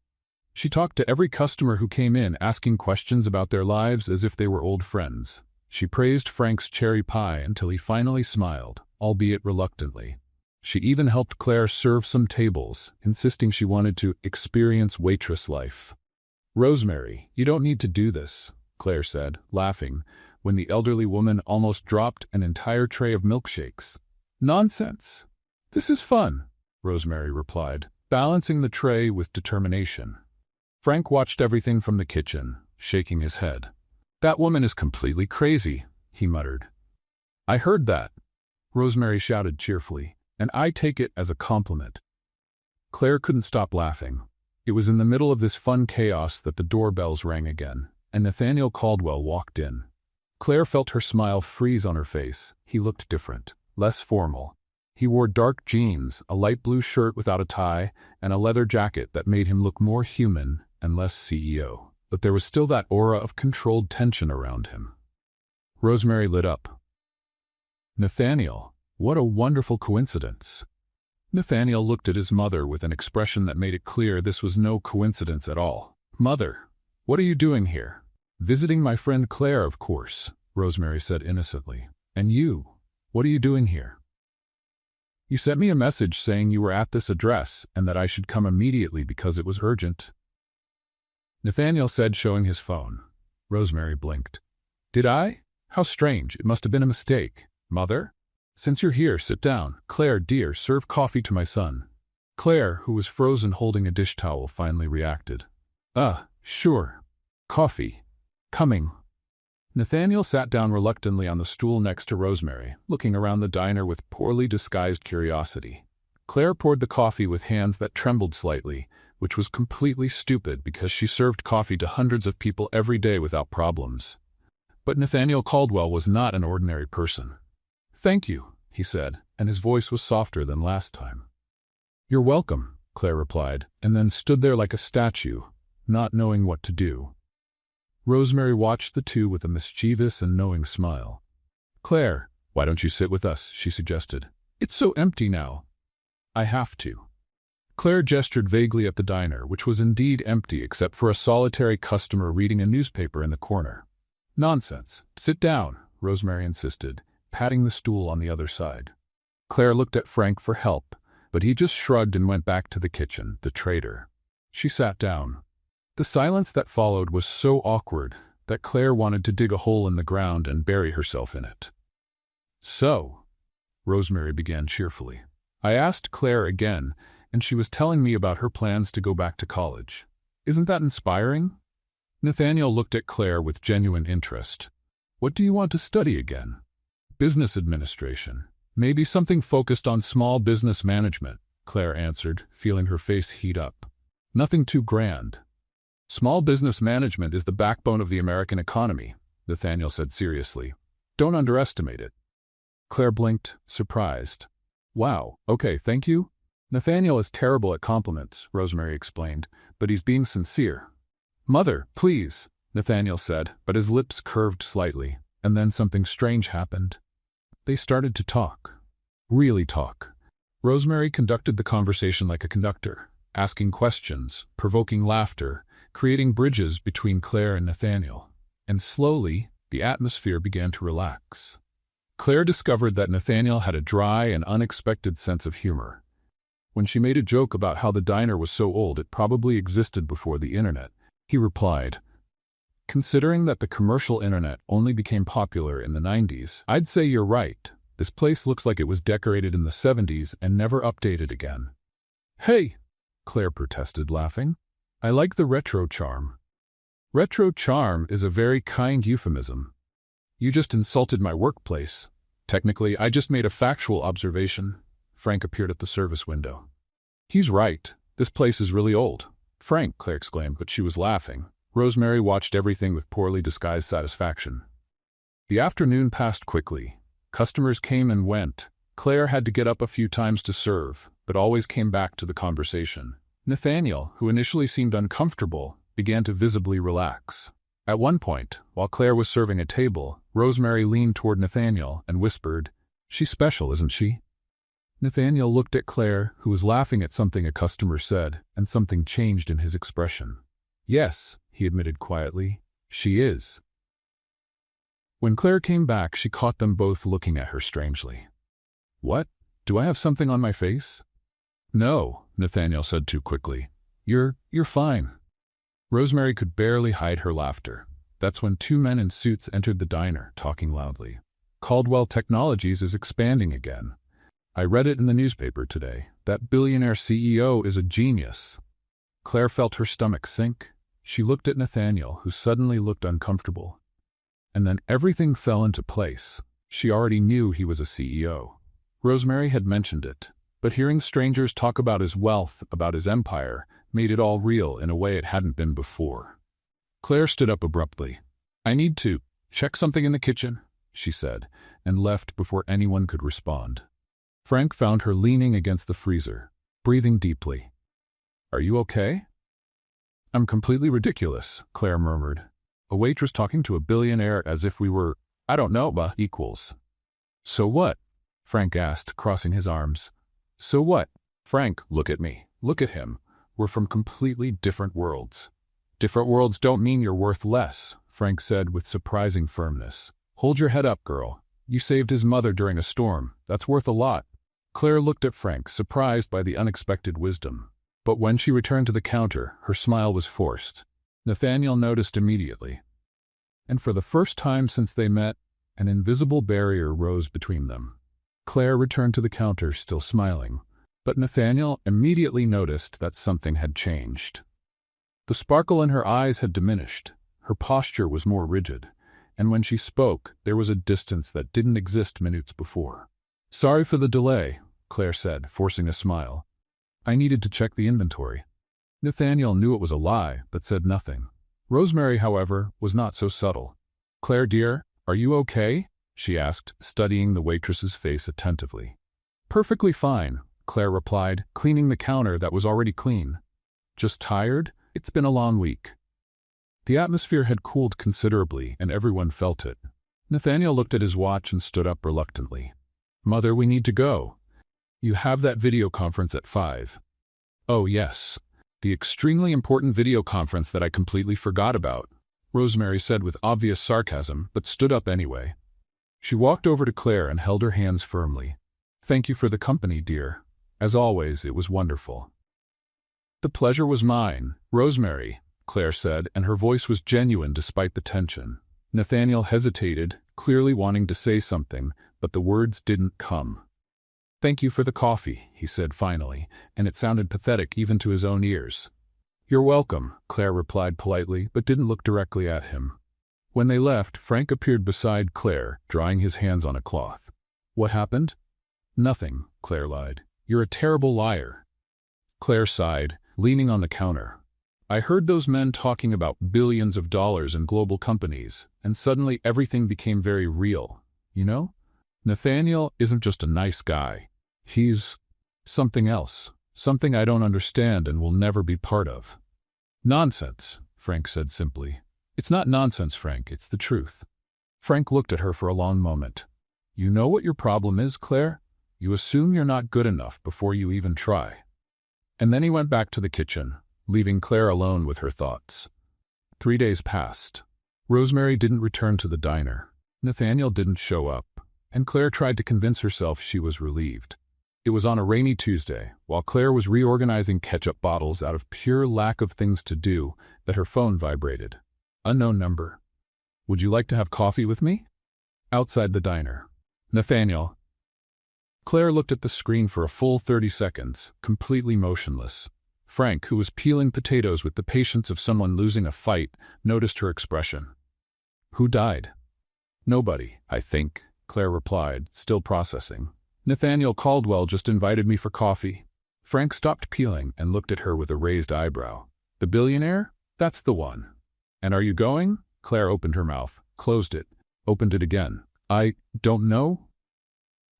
Speaker 1: She talked to every customer who came in, asking questions about their lives as if they were old friends. She praised Frank's cherry pie until he finally smiled, albeit reluctantly. She even helped Claire serve some tables, insisting she wanted to experience waitress life. "Rosemary, you don't need to do this," Claire said, laughing, when the elderly woman almost dropped an entire tray of milkshakes. "Nonsense. This is fun," Rosemary replied, balancing the tray with determination. Frank watched everything from the kitchen, shaking his head. "That woman is completely crazy," he muttered. "I heard that," Rosemary shouted cheerfully, "and I take it as a compliment." Claire couldn't stop laughing. It was in the middle of this fun chaos that the doorbells rang again, and Nathaniel Caldwell walked in. Claire felt her smile freeze on her face. He looked different, less formal. He wore dark jeans, a light blue shirt without a tie, and a leather jacket that made him look more human and less CEO. But there was still that aura of controlled tension around him. Rosemary lit up. "Nathaniel, what a wonderful coincidence." Nathaniel looked at his mother with an expression that made it clear this was no coincidence at all. "Mother, what are you doing here?" "Visiting my friend Claire, of course," Rosemary said innocently. "And you, what are you doing here?" "You sent me a message saying you were at this address and that I should come immediately because it was urgent," Nathaniel said, showing his phone. Rosemary blinked. "Did I? How strange, it must have been a mistake. Mother? Since you're here, sit down. Claire, dear, serve coffee to my son. Claire, who was frozen holding a dish towel, finally reacted. Sure. Coffee. Coming. Nathaniel sat down reluctantly on the stool next to Rosemary, looking around the diner with poorly disguised curiosity. Claire poured the coffee with hands that trembled slightly, which was completely stupid because she served coffee to hundreds of people every day without problems. But Nathaniel Caldwell was not an ordinary person. "Thank you," he said, and his voice was softer than last time. "You're welcome," Claire replied, and then stood there like a statue, not knowing what to do. Rosemary watched the two with a mischievous and knowing smile. "Claire, why don't you sit with us?" she suggested. "It's so empty now." "I have to." Claire gestured vaguely at the diner, which was indeed empty except for a solitary customer reading a newspaper in the corner. "Nonsense. Sit down," Rosemary insisted, patting the stool on the other side. Claire looked at Frank for help, but he just shrugged and went back to the kitchen, the traitor. She sat down. The silence that followed was so awkward that Claire wanted to dig a hole in the ground and bury herself in it. "So," Rosemary began cheerfully, "I asked Claire again, and she was telling me about her plans to go back to college. Isn't that inspiring?" Nathaniel looked at Claire with genuine interest. "What do you want to study again?" "Business administration. Maybe something focused on small business management," Claire answered, feeling her face heat up. "Nothing too grand." "Small business management is the backbone of the American economy," Nathaniel said seriously. "Don't underestimate it." Claire blinked, surprised. "Wow, okay, thank you." "Nathaniel is terrible at compliments," Rosemary explained, "but he's being sincere." "Mother, please," Nathaniel said, but his lips curved slightly, and then something strange happened. They started to talk. Really talk. Rosemary conducted the conversation like a conductor, asking questions, provoking laughter, creating bridges between Claire and Nathaniel. And slowly, the atmosphere began to relax. Claire discovered that Nathaniel had a dry and unexpected sense of humor. When she made a joke about how the diner was so old it probably existed before the internet, he replied, "Considering that the commercial internet only became popular in the 90s, I'd say you're right. This place looks like it was decorated in the 70s and never updated again." "Hey," Claire protested, laughing. "I like the retro charm." "Retro charm is a very kind euphemism. You just insulted my workplace. Technically, I just made a factual observation." Frank appeared at the service window. "He's right. This place is really old." "Frank," Claire exclaimed, but she was laughing. Rosemary watched everything with poorly disguised satisfaction. The afternoon passed quickly. Customers came and went. Claire had to get up a few times to serve, but always came back to the conversation. Nathaniel, who initially seemed uncomfortable, began to visibly relax. At one point, while Claire was serving a table, Rosemary leaned toward Nathaniel and whispered, "She's special, isn't she?" Nathaniel looked at Claire, who was laughing at something a customer said, and something changed in his expression. "Yes," he admitted quietly, "she is." When Claire came back, she caught them both looking at her strangely. "What? Do I have something on my face?" "No," Nathaniel said too quickly. You're fine." Rosemary could barely hide her laughter. That's when two men in suits entered the diner, talking loudly. "Caldwell Technologies is expanding again. I read it in the newspaper today. That billionaire CEO is a genius." Claire felt her stomach sink. She looked at Nathaniel, who suddenly looked uncomfortable. And then everything fell into place. She already knew he was a CEO. Rosemary had mentioned it, but hearing strangers talk about his wealth, about his empire, made it all real in a way it hadn't been before. Claire stood up abruptly. "I need to check something in the kitchen," she said, and left before anyone could respond. Frank found her leaning against the freezer, breathing deeply. "Are you okay?" "I'm completely ridiculous," Claire murmured. "A waitress talking to a billionaire as if we were, I don't know, equals." "So what?" Frank asked, crossing his arms. "So what?" "Frank, look at me. Look at him. We're from completely different worlds." "Different worlds don't mean you're worth less," Frank said with surprising firmness. "Hold your head up, girl. You saved his mother during a storm. That's worth a lot." Claire looked at Frank, surprised by the unexpected wisdom. But when she returned to the counter, her smile was forced. Nathaniel noticed immediately. And for the first time since they met, An invisible barrier rose between them. Claire returned to the counter, still smiling, but Nathaniel immediately noticed that something had changed. The sparkle in her eyes had diminished, her posture was more rigid, and when she spoke, there was a distance that didn't exist minutes before. "Sorry for the delay," Claire said, forcing a smile. "I needed to check the inventory." Nathaniel knew it was a lie, but said nothing. Rosemary, however, was not so subtle. "Claire, dear, are you okay?" she asked, studying the waitress's face attentively. "Perfectly fine," Claire replied, cleaning the counter that was already clean. "Just tired? It's been a long week." The atmosphere had cooled considerably, and everyone felt it. Nathaniel looked at his watch and stood up reluctantly. "Mother, we need to go. You have that video conference at 5. "Oh, yes. The extremely important video conference that I completely forgot about," Rosemary said with obvious sarcasm, but stood up anyway. She walked over to Claire and held her hands firmly. "Thank you for the company, dear. As always, it was wonderful." "The pleasure was mine, Rosemary," Claire said, and her voice was genuine despite the tension. Nathaniel hesitated, clearly wanting to say something, but the words didn't come. "Thank you for the coffee," he said finally, and it sounded pathetic even to his own ears. "You're welcome," Claire replied politely, but didn't look directly at him. When they left, Frank appeared beside Claire, drying his hands on a cloth. "What happened?" "Nothing," Claire lied. "You're a terrible liar." Claire sighed, leaning on the counter. "I heard those men talking about billions of dollars in global companies, and suddenly everything became very real. You know? Nathaniel isn't just a nice guy. He's something else, something I don't understand and will never be part of." "Nonsense," Frank said simply. "It's not nonsense, Frank, it's the truth." Frank looked at her for a long moment. "You know what your problem is, Claire? You assume you're not good enough before you even try." And then he went back to the kitchen, leaving Claire alone with her thoughts. 3 days passed. Rosemary didn't return to the diner. Nathaniel didn't show up, and Claire tried to convince herself she was relieved. It was on a rainy Tuesday, while Claire was reorganizing ketchup bottles out of pure lack of things to do, that her phone vibrated. Unknown number. "Would you like to have coffee with me?" Outside the diner. "Nathaniel." Claire looked at the screen for a full 30 seconds, completely motionless. Frank, who was peeling potatoes with the patience of someone losing a fight, noticed her expression. "Who died?" "Nobody, I think," Claire replied, still processing. "Nathaniel Caldwell just invited me for coffee." Frank stopped peeling and looked at her with a raised eyebrow. "The billionaire? That's the one." "And are you going?" Claire opened her mouth, closed it, opened it again. "I don't know."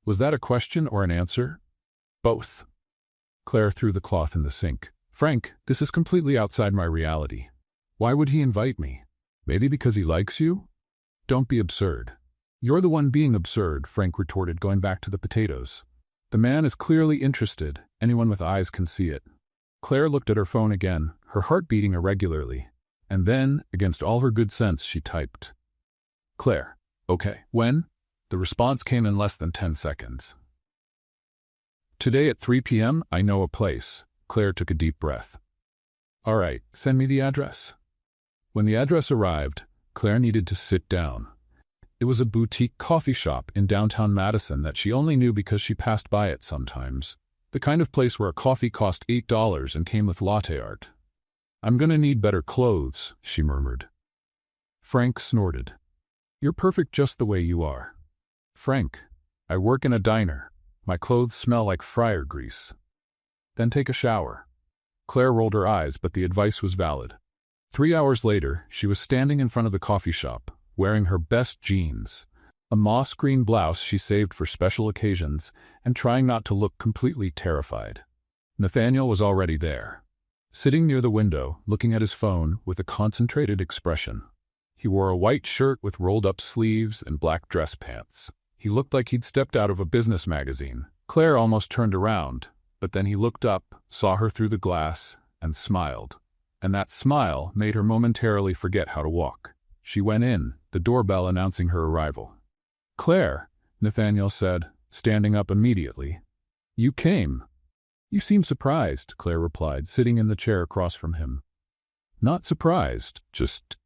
Speaker 1: Was that a question or an answer? "Both." Claire threw the cloth in the sink. "Frank, this is completely outside my reality. Why would he invite me? Maybe because he likes you?" "Don't be absurd." "You're the one being absurd," Frank retorted, going back to the potatoes. "The man is clearly interested. Anyone with eyes can see it." Claire looked at her phone again, her heart beating irregularly. And then, against all her good sense, she typed. "Claire, okay, when?" The response came in less than 10 seconds. "Today at 3 p.m., I know a place." Claire took a deep breath. "All right, send me the address." When the address arrived, Claire needed to sit down. It was a boutique coffee shop in downtown Madison that she only knew because she passed by it sometimes. The kind of place where a coffee cost $8 and came with latte art. "I'm gonna need better clothes," she murmured. Frank snorted. "You're perfect just the way you are." "Frank, I work in a diner. My clothes smell like fryer grease." "Then take a shower." Claire rolled her eyes, but the advice was valid. 3 hours later, she was standing in front of the coffee shop, wearing her best jeans, a moss green blouse she saved for special occasions, and trying not to look completely terrified. Nathaniel was already there, sitting near the window, looking at his phone with a concentrated expression. He wore a white shirt with rolled-up sleeves and black dress pants. He looked like he'd stepped out of a business magazine. Claire almost turned around, but then he looked up, saw her through the glass, and smiled. And that smile made her momentarily forget how to walk. She went in, the doorbell announcing her arrival. "Claire," Nathaniel said, standing up immediately. "You came." "You seem surprised," Claire replied, sitting in the chair across from him. "Not surprised, just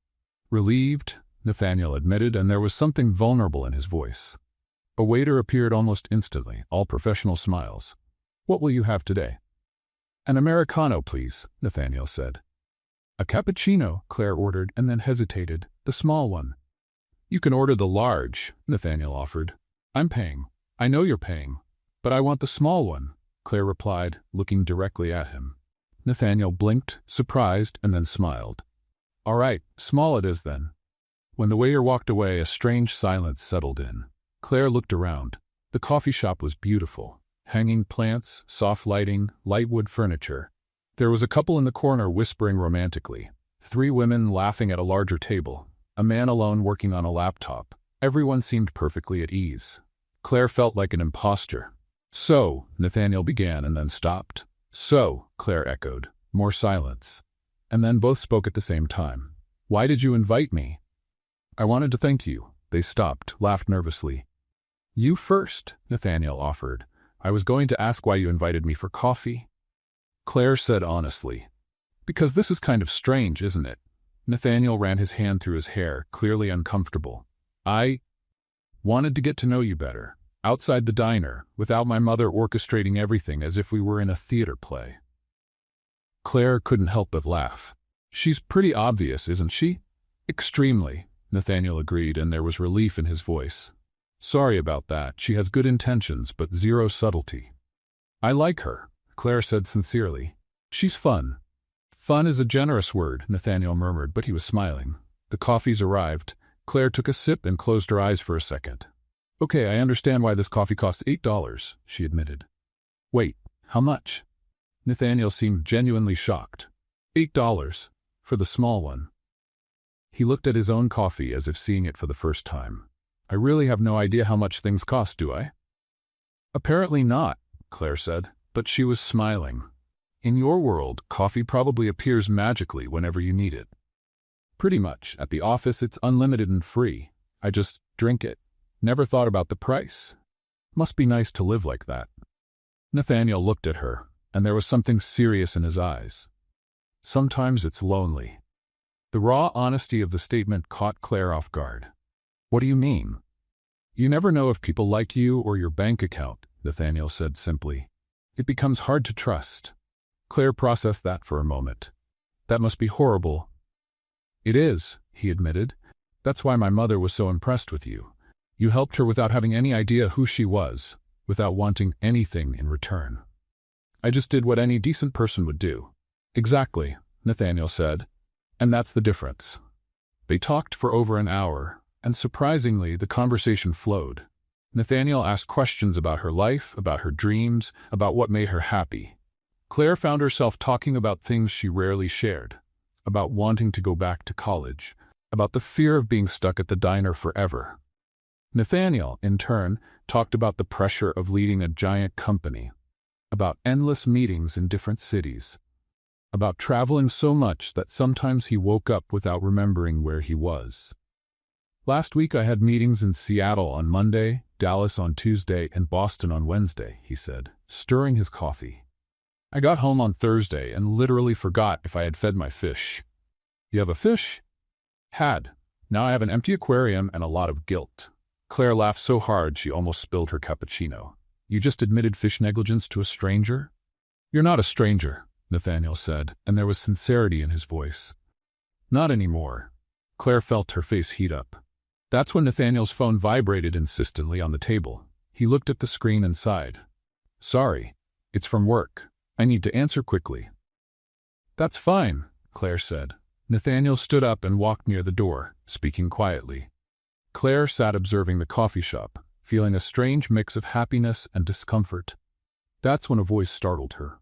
Speaker 1: relieved," Nathaniel admitted, and there was something vulnerable in his voice. A waiter appeared almost instantly, all professional smiles. "What will you have today?" "An Americano, please," Nathaniel said. "A cappuccino," Claire ordered, and then hesitated. "The small one." "You can order the large," Nathaniel offered. "I'm paying. I know you're paying. But I want the small one," Claire replied, looking directly at him. Nathaniel blinked, surprised, and then smiled. "All right, small it is then." When the waiter walked away, a strange silence settled in. Claire looked around. The coffee shop was beautiful. Hanging plants, soft lighting, light wood furniture. There was a couple in the corner whispering romantically. 3 women laughing at a larger table. A man alone working on a laptop. Everyone seemed perfectly at ease. Claire felt like an imposter. "So," Nathaniel began and then stopped. "So," Claire echoed. More silence. And then both spoke at the same time. "Why did you invite me?" "I wanted to thank you." They stopped, laughed nervously. "You first," Nathaniel offered. "I was going to ask why you invited me for coffee." Claire said honestly, "Because this is kind of strange, isn't it?" Nathaniel ran his hand through his hair, clearly uncomfortable. "I wanted to get to know you better. Outside the diner, without my mother orchestrating everything as if we were in a theater play." Claire couldn't help but laugh. "She's pretty obvious, isn't she?" "Extremely," Nathaniel agreed, and there was relief in his voice. "Sorry about that. She has good intentions, but zero subtlety." "I like her," Claire said sincerely. "She's fun." "Fun is a generous word," Nathaniel murmured, but he was smiling. The coffees arrived. Claire took a sip and closed her eyes for a second. "Okay, I understand why this coffee costs $8, she admitted. "Wait, how much?" Nathaniel seemed genuinely shocked. $8 for the small one." He looked at his own coffee as if seeing it for the first time. "I really have no idea how much things cost, do I?" "Apparently not," Claire said, but she was smiling. "In your world, coffee probably appears magically whenever you need it." "Pretty much. At the office, it's unlimited and free. I just drink it. Never thought about the price. Must be nice to live like that." Nathaniel looked at her, and there was something serious in his eyes. "Sometimes it's lonely." The raw honesty of the statement caught Claire off guard. "What do you mean?" "You never know if people like you or your bank account," Nathaniel said simply. "It becomes hard to trust." Claire processed that for a moment. "That must be horrible." "It is," he admitted. "That's why my mother was so impressed with you. You helped her without having any idea who she was, without wanting anything in return." "I just did what any decent person would do." "Exactly," Nathaniel said. "And that's the difference." They talked for over an hour, and surprisingly, the conversation flowed. Nathaniel asked questions about her life, about her dreams, about what made her happy. Claire found herself talking about things she rarely shared, about wanting to go back to college, about the fear of being stuck at the diner forever. Nathaniel, in turn, talked about the pressure of leading a giant company, about endless meetings in different cities, about traveling so much that sometimes he woke up without remembering where he was. "Last week I had meetings in Seattle on Monday, Dallas on Tuesday, and Boston on Wednesday," he said, stirring his coffee. "I got home on Thursday and literally forgot if I had fed my fish." "You have a fish?" "Had. Now I have an empty aquarium and a lot of guilt." Claire laughed so hard she almost spilled her cappuccino. "You just admitted fish negligence to a stranger?" "You're not a stranger," Nathaniel said, and there was sincerity in his voice. "Not anymore." Claire felt her face heat up. That's when Nathaniel's phone vibrated insistently on the table. He looked at the screen and sighed. "Sorry. It's from work. I need to answer quickly." "That's fine," Claire said. Nathaniel stood up and walked near the door, speaking quietly. Claire sat observing the coffee shop, feeling a strange mix of happiness and discomfort. That's when a voice startled her.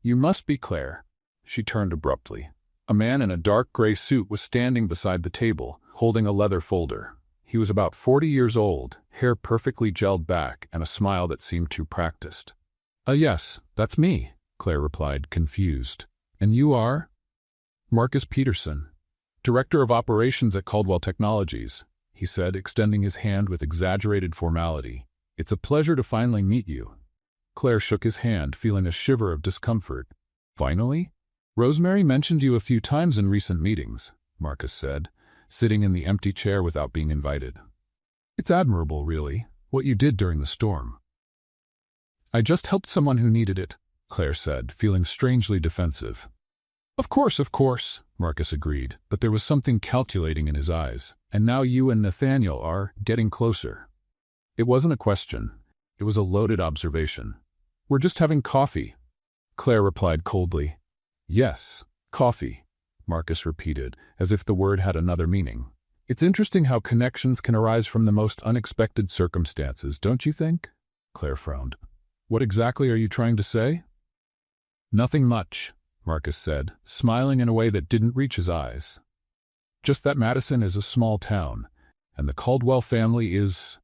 Speaker 1: "You must be Claire." She turned abruptly. A man in a dark gray suit was standing beside the table, holding a leather folder. He was about 40 years old, hair perfectly gelled back, and a smile that seemed too practiced. Yes, that's me," Claire replied, confused. "And you are?" "Marcus Peterson, Director of Operations at Caldwell Technologies," he said, extending his hand with exaggerated formality. "It's a pleasure to finally meet you." Claire shook his hand, feeling a shiver of discomfort. "Finally?" "Rosemary mentioned you a few times in recent meetings," Marcus said, sitting in the empty chair without being invited. It's admirable, really, what you did during the storm. I just helped someone who needed it, Claire said, feeling strangely defensive. Of course, Marcus agreed, but there was something calculating in his eyes, and now you and Nathaniel are getting closer. It wasn't a question. It was a loaded observation. We're just having coffee, Claire replied coldly. Yes, coffee, Marcus repeated, as if the word had another meaning. It's interesting how connections can arise from the most unexpected circumstances, don't you think? Claire frowned. What exactly are you trying to say? Nothing much, Marcus said, smiling in a way that didn't reach his eyes. Just that Madison is a small town, and the Caldwell family is,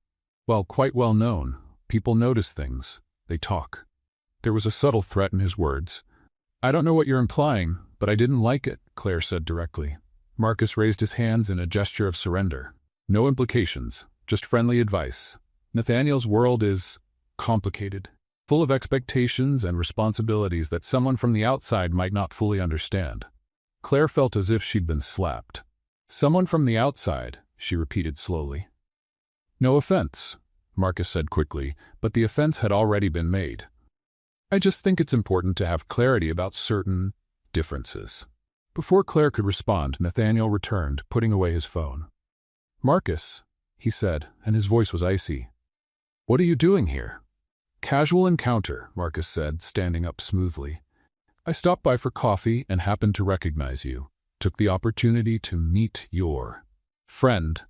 Speaker 1: well, quite well known. People notice things. They talk. There was a subtle threat in his words. I don't know what you're implying, but I didn't like it, Claire said directly. Marcus raised his hands in a gesture of surrender. No implications, just friendly advice. Nathaniel's world is complicated, full of expectations and responsibilities that someone from the outside might not fully understand. Claire felt as if she'd been slapped. Someone from the outside, she repeated slowly. No offense, Marcus said quickly, but the offense had already been made. I just think it's important to have clarity about certain differences. Before Claire could respond, Nathaniel returned, putting away his phone. Marcus, he said, and his voice was icy. What are you doing here? Casual encounter, Marcus said, standing up smoothly. I stopped by for coffee and happened to recognize you. Took the opportunity to meet your friend.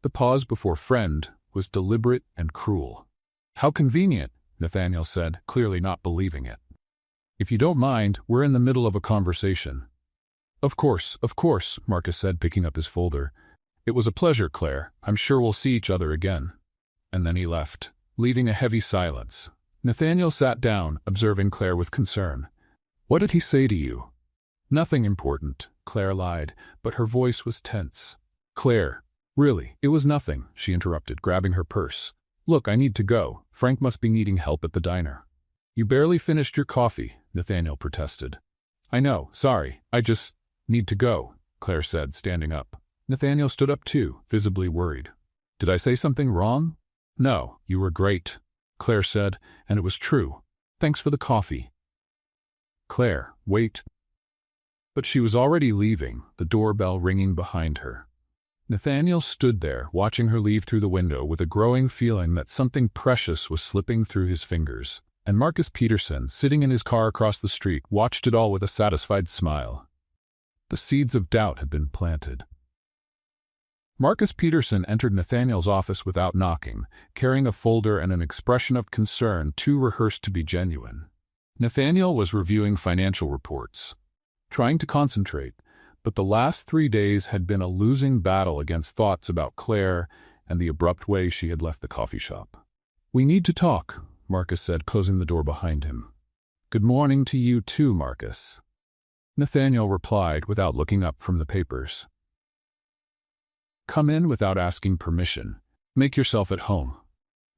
Speaker 1: The pause before friend was deliberate and cruel. How convenient, Nathaniel said, clearly not believing it. If you don't mind, we're in the middle of a conversation. Of course, Marcus said, picking up his folder. It was a pleasure, Claire. I'm sure we'll see each other again. And then he left, leaving a heavy silence. Nathaniel sat down, observing Claire with concern. What did he say to you? Nothing important, Claire lied, but her voice was tense. Claire, really, it was nothing, she interrupted, grabbing her purse. Look, I need to go. Frank must be needing help at the diner. You barely finished your coffee, Nathaniel protested. I know, sorry, I just need to go, Claire said, standing up. Nathaniel stood up too, visibly worried. Did I say something wrong? No, you were great, Claire said, and it was true. Thanks for the coffee. Claire, wait. But she was already leaving, the doorbell ringing behind her. Nathaniel stood there, watching her leave through the window with a growing feeling that something precious was slipping through his fingers. And Marcus Peterson, sitting in his car across the street, watched it all with a satisfied smile. The seeds of doubt had been planted. Marcus Peterson entered Nathaniel's office without knocking, carrying a folder and an expression of concern too rehearsed to be genuine. Nathaniel was reviewing financial reports, trying to concentrate, but the last 3 days had been a losing battle against thoughts about Claire and the abrupt way she had left the coffee shop. We need to talk, Marcus said, closing the door behind him. Good morning to you too, Marcus, Nathaniel replied without looking up from the papers. Come in without asking permission. Make yourself at home.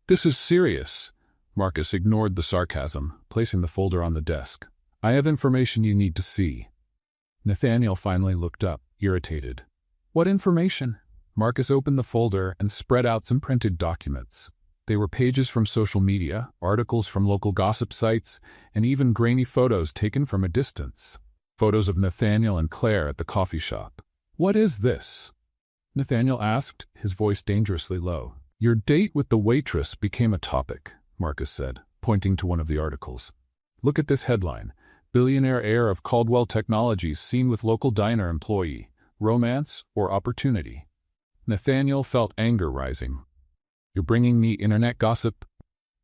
Speaker 1: This is serious. Marcus ignored the sarcasm, placing the folder on the desk. I have information you need to see. Nathaniel finally looked up, irritated. What information? Marcus opened the folder and spread out some printed documents. They were pages from social media, articles from local gossip sites, and even grainy photos taken from a distance. Photos of Nathaniel and Claire at the coffee shop. What is this? Nathaniel asked, his voice dangerously low. Your date with the waitress became a topic, Marcus said, pointing to one of the articles. Look at this headline. Billionaire heir of Caldwell Technologies seen with local diner employee. Romance or opportunity? Nathaniel felt anger rising. You're bringing me internet gossip?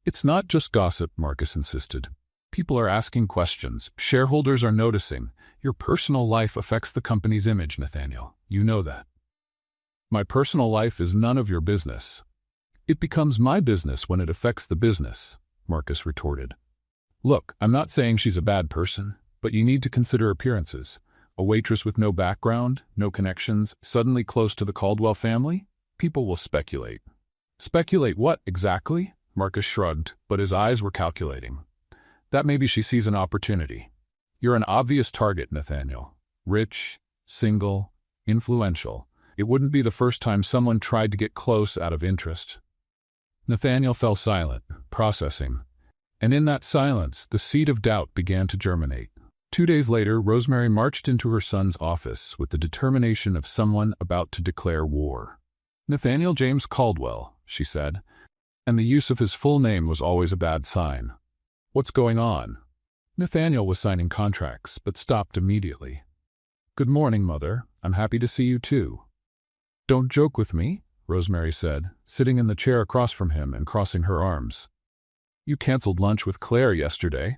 Speaker 1: It's not just gossip, Marcus insisted. People are asking questions. Shareholders are noticing. Your personal life affects the company's image, Nathaniel. You know that. My personal life is none of your business. It becomes my business when it affects the business, Marcus retorted. Look, I'm not saying she's a bad person, but you need to consider appearances. A waitress with no background, no connections, suddenly close to the Caldwell family? People will speculate. Speculate what, exactly? Marcus shrugged, but his eyes were calculating. That maybe she sees an opportunity. You're an obvious target, Nathaniel. Rich, single, influential. It wouldn't be the first time someone tried to get close out of interest. Nathaniel fell silent, processing. And in that silence, the seed of doubt began to germinate. 2 days later, Rosemary marched into her son's office with the determination of someone about to declare war. "Nathaniel James Caldwell," she said, and the use of his full name was always a bad sign. "What's going on?" Nathaniel was signing contracts, but stopped immediately. "Good morning, Mother. I'm happy to see you too." "Don't joke with me," Rosemary said, sitting in the chair across from him and crossing her arms. "You canceled lunch with Claire yesterday."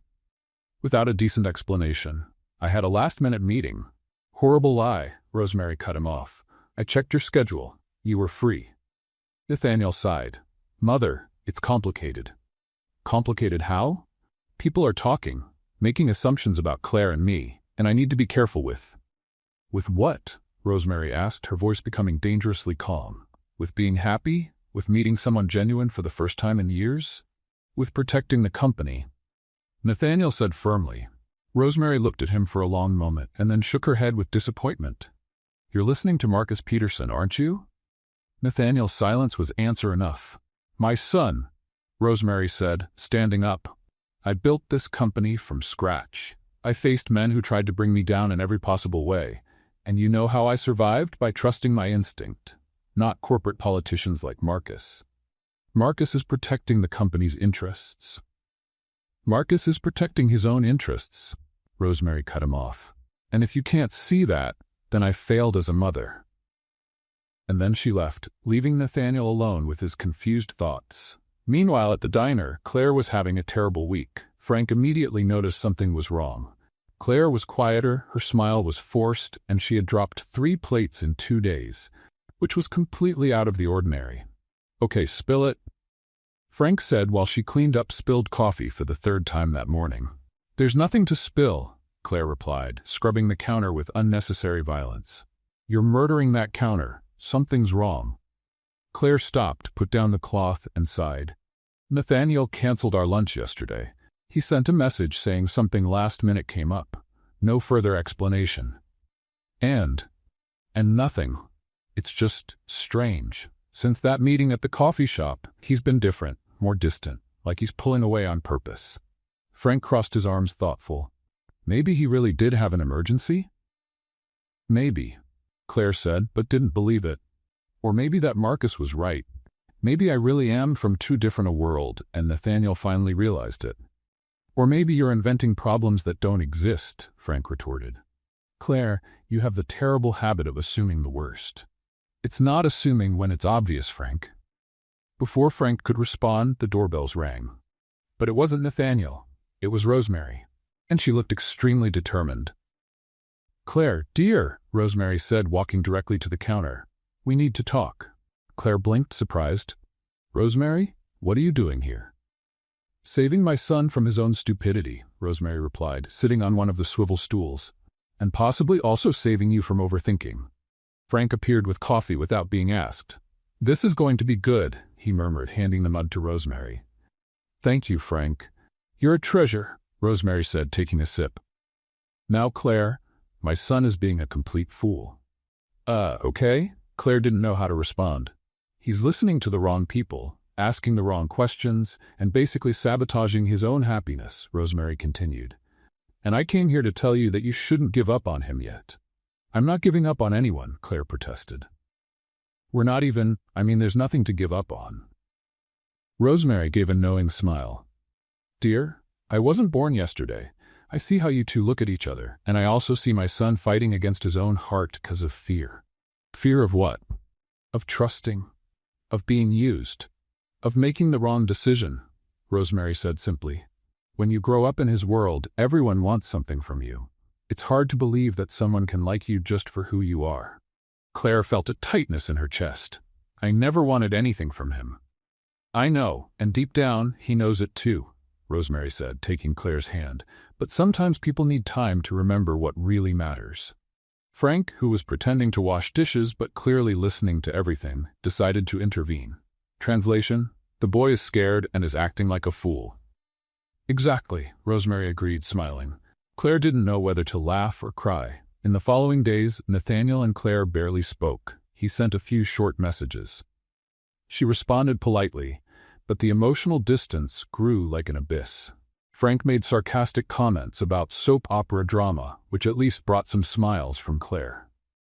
Speaker 1: Without a decent explanation. "I had a last-minute meeting." "Horrible lie," Rosemary cut him off. "I checked your schedule. You were free." Nathaniel sighed. "Mother, it's complicated." "Complicated how?" "People are talking, making assumptions about Claire and me, and I need to be careful with." "With what?" Rosemary asked, her voice becoming dangerously calm. "With being happy? With meeting someone genuine for the first time in years? With protecting the company?" Nathaniel said firmly. Rosemary looked at him for a long moment and then shook her head with disappointment. "You're listening to Marcus Peterson, aren't you?" Nathaniel's silence was answer enough. "My son," Rosemary said, standing up. "I built this company from scratch. I faced men who tried to bring me down in every possible way. And you know how I survived? By trusting my instinct, not corporate politicians like Marcus. Marcus is protecting the company's interests." "Marcus is protecting his own interests," Rosemary cut him off. "And if you can't see that, then I failed as a mother." And then she left, leaving Nathaniel alone with his confused thoughts. Meanwhile, at the diner, Claire was having a terrible week. Frank immediately noticed something was wrong. Claire was quieter, her smile was forced, and she had dropped 3 plates in 2 days, which was completely out of the ordinary. "Okay, spill it," Frank said while she cleaned up spilled coffee for the 3rd time that morning. "There's nothing to spill," Claire replied, scrubbing the counter with unnecessary violence. "You're murdering that counter. Something's wrong." Claire stopped, put down the cloth, and sighed. "Nathaniel canceled our lunch yesterday. He sent a message saying something last minute came up. No further explanation. And nothing. It's just strange. Since that meeting at the coffee shop, he's been different, more distant, like he's pulling away on purpose." Frank crossed his arms, thoughtful. "Maybe he really did have an emergency?" "Maybe," Claire said, but didn't believe it. "Or maybe that Marcus was right. Maybe I really am from too different a world, and Nathaniel finally realized it." "Or maybe you're inventing problems that don't exist," Frank retorted. "Claire, you have the terrible habit of assuming the worst." "It's not assuming when it's obvious, Frank." Before Frank could respond, the doorbells rang. But it wasn't Nathaniel. It was Rosemary. And she looked extremely determined. "Claire, dear," Rosemary said, walking directly to the counter. "We need to talk." Claire blinked, surprised. "Rosemary, what are you doing here?" "Saving my son from his own stupidity," Rosemary replied, sitting on one of the swivel stools. "And possibly also saving you from overthinking." Frank appeared with coffee without being asked. "This is going to be good," he murmured, handing the mug to Rosemary. "Thank you, Frank. You're a treasure," Rosemary said, taking a sip. "Now, Claire, my son is being a complete fool." Okay?" Claire didn't know how to respond. "He's listening to the wrong people, asking the wrong questions, and basically sabotaging his own happiness," Rosemary continued. "And I came here to tell you that you shouldn't give up on him yet." "I'm not giving up on anyone," Claire protested. There's nothing to give up on." Rosemary gave a knowing smile. "Dear, I wasn't born yesterday. I see how you two look at each other, and I also see my son fighting against his own heart because of fear." "Fear of what?" "Of trusting. Of being used. Of making the wrong decision," Rosemary said simply. "When you grow up in his world, everyone wants something from you. It's hard to believe that someone can like you just for who you are." Claire felt a tightness in her chest. "I never wanted anything from him." "I know, and deep down, he knows it too," Rosemary said, taking Claire's hand. "But sometimes people need time to remember what really matters." Frank, who was pretending to wash dishes but clearly listening to everything, decided to intervene. Translation: "The boy is scared and is acting like a fool." "Exactly," Rosemary agreed, smiling. Claire didn't know whether to laugh or cry. In the following days, Nathaniel and Claire barely spoke. he sent a few short messages. She responded politely, but the emotional distance grew like an abyss. Frank made sarcastic comments about soap opera drama, which at least brought some smiles from Claire.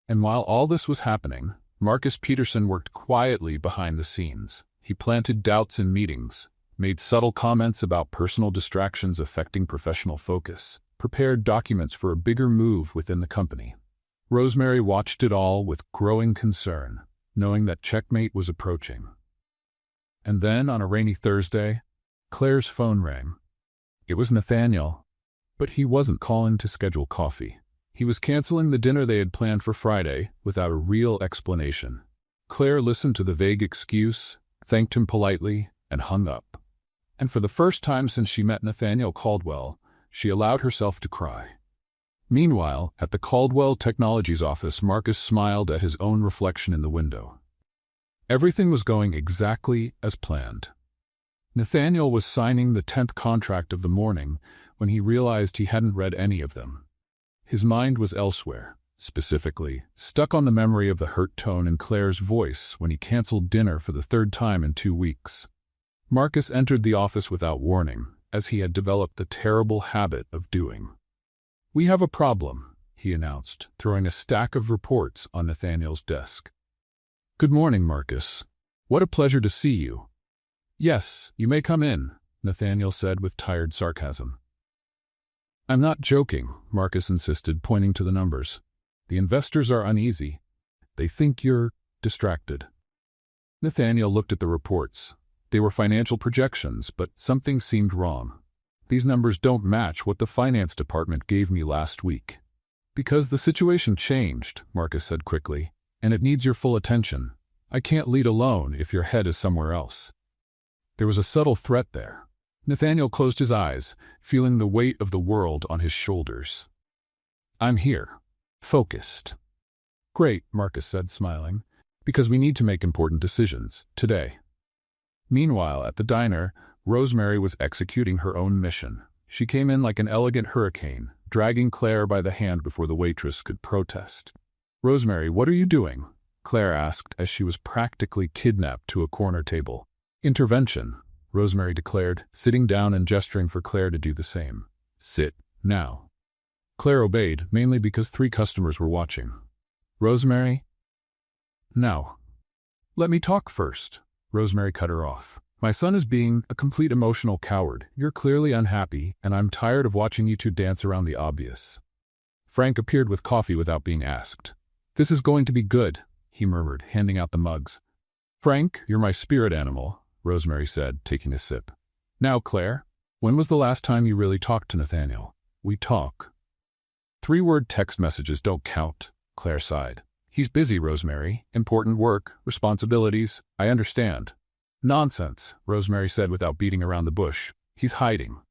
Speaker 1: And while all this was happening, Marcus Peterson worked quietly behind the scenes. He planted doubts in meetings, made subtle comments about personal distractions affecting professional focus, prepared documents for a bigger move within the company. Rosemary watched it all with growing concern, knowing that checkmate was approaching. And then, on a rainy Thursday, Claire's phone rang. It was Nathaniel, but he wasn't calling to schedule coffee. He was canceling the dinner they had planned for Friday without a real explanation. Claire listened to the vague excuse, thanked him politely, and hung up. And for the first time since she met Nathaniel Caldwell, she allowed herself to cry. Meanwhile, at the Caldwell Technologies office, Marcus smiled at his own reflection in the window. Everything was going exactly as planned. Nathaniel was signing the 10th contract of the morning when he realized he hadn't read any of them. His mind was elsewhere, specifically, stuck on the memory of the hurt tone in Claire's voice when he canceled dinner for the 3rd time in 2 weeks. Marcus entered the office without warning, as he had developed the terrible habit of doing. "We have a problem," he announced, throwing a stack of reports on Nathaniel's desk. "Good morning, Marcus. What a pleasure to see you." "Yes, you may come in," Nathaniel said with tired sarcasm. "I'm not joking," Marcus insisted, pointing to the numbers. "The investors are uneasy. They think you're distracted." Nathaniel looked at the reports. They were financial projections, but something seemed wrong. "These numbers don't match what the finance department gave me last week." "Because the situation changed," Marcus said quickly, "and it needs your full attention. I can't lead alone if your head is somewhere else." There was a subtle threat there. Nathaniel closed his eyes, feeling the weight of the world on his shoulders. "I'm here. Focused." "Great," Marcus said, smiling, "because we need to make important decisions, today." Meanwhile, at the diner, Rosemary was executing her own mission. She came in like an elegant hurricane, dragging Claire by the hand before the waitress could protest. "Rosemary, what are you doing?" Claire asked as she was practically kidnapped to a corner table. "Intervention," Rosemary declared, sitting down and gesturing for Claire to do the same. "Sit, now." Claire obeyed, mainly because 3 customers were watching. "Rosemary?" "Now." "Let me talk first," Rosemary cut her off. "My son is being a complete emotional coward. You're clearly unhappy, and I'm tired of watching you 2 dance around the obvious." Frank appeared with coffee without being asked. "This is going to be good," he murmured, handing out the mugs. "Frank, you're my spirit animal," Rosemary said, taking a sip. "Now, Claire, when was the last time you really talked to Nathaniel?" "We talk." 3-word text messages don't count, Claire sighed. "He's busy, Rosemary. Important work, responsibilities. I understand." "Nonsense," Rosemary said without beating around the bush. "He's hiding."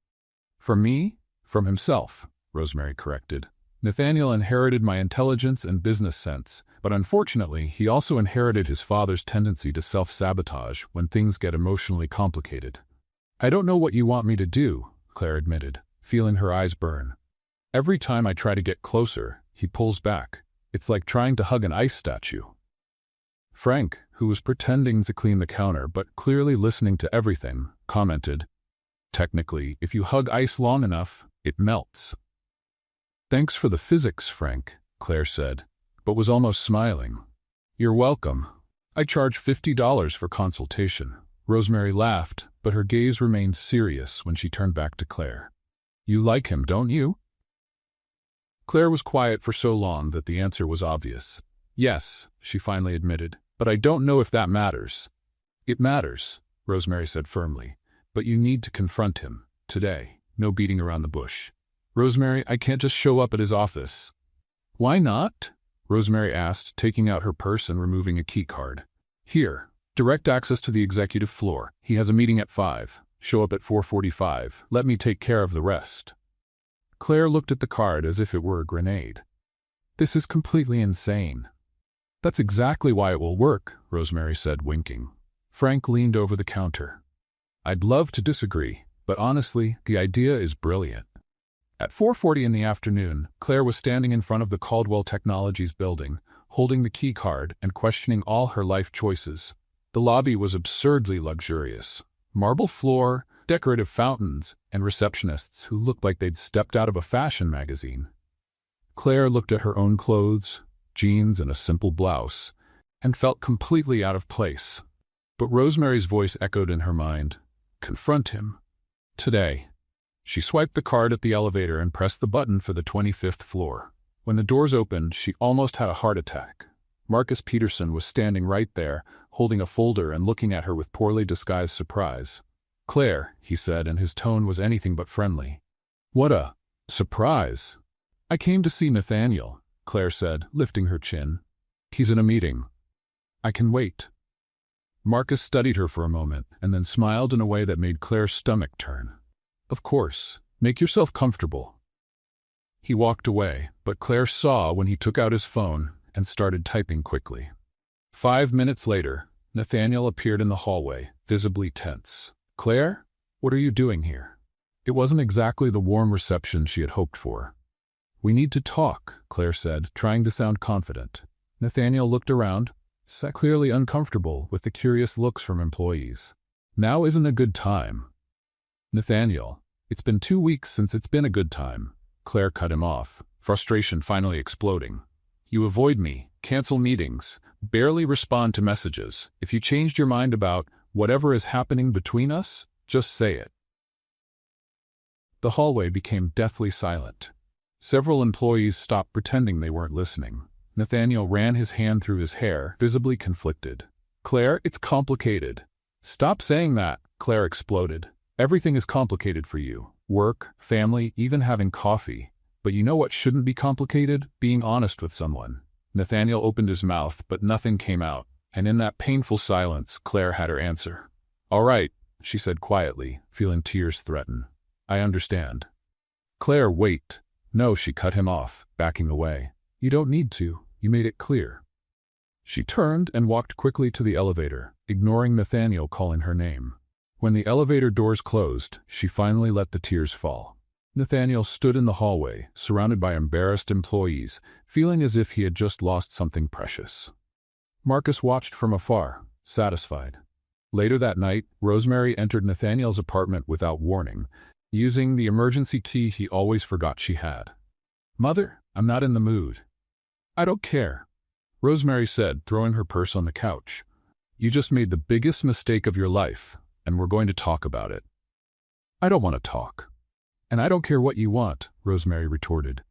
Speaker 1: "From me?" "From himself," Rosemary corrected. "Nathaniel inherited my intelligence and business sense, but unfortunately, he also inherited his father's tendency to self-sabotage when things get emotionally complicated." "I don't know what you want me to do," Claire admitted, feeling her eyes burn. "Every time I try to get closer, he pulls back. It's like trying to hug an ice statue." Frank, who was pretending to clean the counter but clearly listening to everything, commented, "Technically, if you hug ice long enough, it melts." "Thanks for the physics, Frank," Claire said, but was almost smiling. "You're welcome. I charge $50 for consultation." Rosemary laughed, but her gaze remained serious when she turned back to Claire. "You like him, don't you?" Claire was quiet for so long that the answer was obvious. "Yes," she finally admitted, "but I don't know if that matters." "It matters," Rosemary said firmly, "but you need to confront him, today. No beating around the bush." "Rosemary, I can't just show up at his office." "Why not?" Rosemary asked, taking out her purse and removing a key card. "Here, direct access to the executive floor. He has a meeting at 5. Show up at 4:45. Let me take care of the rest." Claire looked at the card as if it were a grenade. "This is completely insane." "That's exactly why it will work," Rosemary said, winking. Frank leaned over the counter. "I'd love to disagree, but honestly, the idea is brilliant." At 4:40 in the afternoon, Claire was standing in front of the Caldwell Technologies building, holding the key card and questioning all her life choices. The lobby was absurdly luxurious. Marble floor, decorative fountains, and receptionists who looked like they'd stepped out of a fashion magazine. Claire looked at her own clothes, jeans and a simple blouse, and felt completely out of place. But Rosemary's voice echoed in her mind. Confront him. Today. She swiped the card at the elevator and pressed the button for the 25th floor. When the doors opened, she almost had a heart attack. Marcus Peterson was standing right there, holding a folder and looking at her with poorly disguised surprise. Claire, he said, and his tone was anything but friendly. What a surprise. I came to see Nathaniel, Claire said, lifting her chin. He's in a meeting. I can wait. Marcus studied her for a moment and then smiled in a way that made Claire's stomach turn. Of course, make yourself comfortable. He walked away, but Claire saw when he took out his phone and started typing quickly. 5 minutes later, Nathaniel appeared in the hallway, visibly tense. Claire, what are you doing here? It wasn't exactly the warm reception she had hoped for. We need to talk, Claire said, trying to sound confident. Nathaniel looked around, clearly uncomfortable with the curious looks from employees. Now isn't a good time. Nathaniel, it's been 2 weeks since it's been a good time. Claire cut him off, frustration finally exploding. You avoid me, cancel meetings, barely respond to messages. If you changed your mind about whatever is happening between us, just say it. The hallway became deathly silent. Several employees stopped pretending they weren't listening. Nathaniel ran his hand through his hair, visibly conflicted. Claire, it's complicated. Stop saying that, Claire exploded. Everything is complicated for you. Work, family, even having coffee. But you know what shouldn't be complicated? Being honest with someone. Nathaniel opened his mouth, but nothing came out, and in that painful silence, Claire had her answer. All right, she said quietly, feeling tears threaten. I understand. Claire, wait. No, she cut him off, backing away. You don't need to. You made it clear. She turned and walked quickly to the elevator, ignoring Nathaniel calling her name. When the elevator doors closed, she finally let the tears fall. Nathaniel stood in the hallway, surrounded by embarrassed employees, feeling as if he had just lost something precious. Marcus watched from afar, satisfied. Later that night, Rosemary entered Nathaniel's apartment without warning, using the emergency key he always forgot she had. Mother, I'm not in the mood. I don't care, Rosemary said, throwing her purse on the couch. You just made the biggest mistake of your life, and we're going to talk about it. I don't want to talk. And I don't care what you want, Rosemary retorted.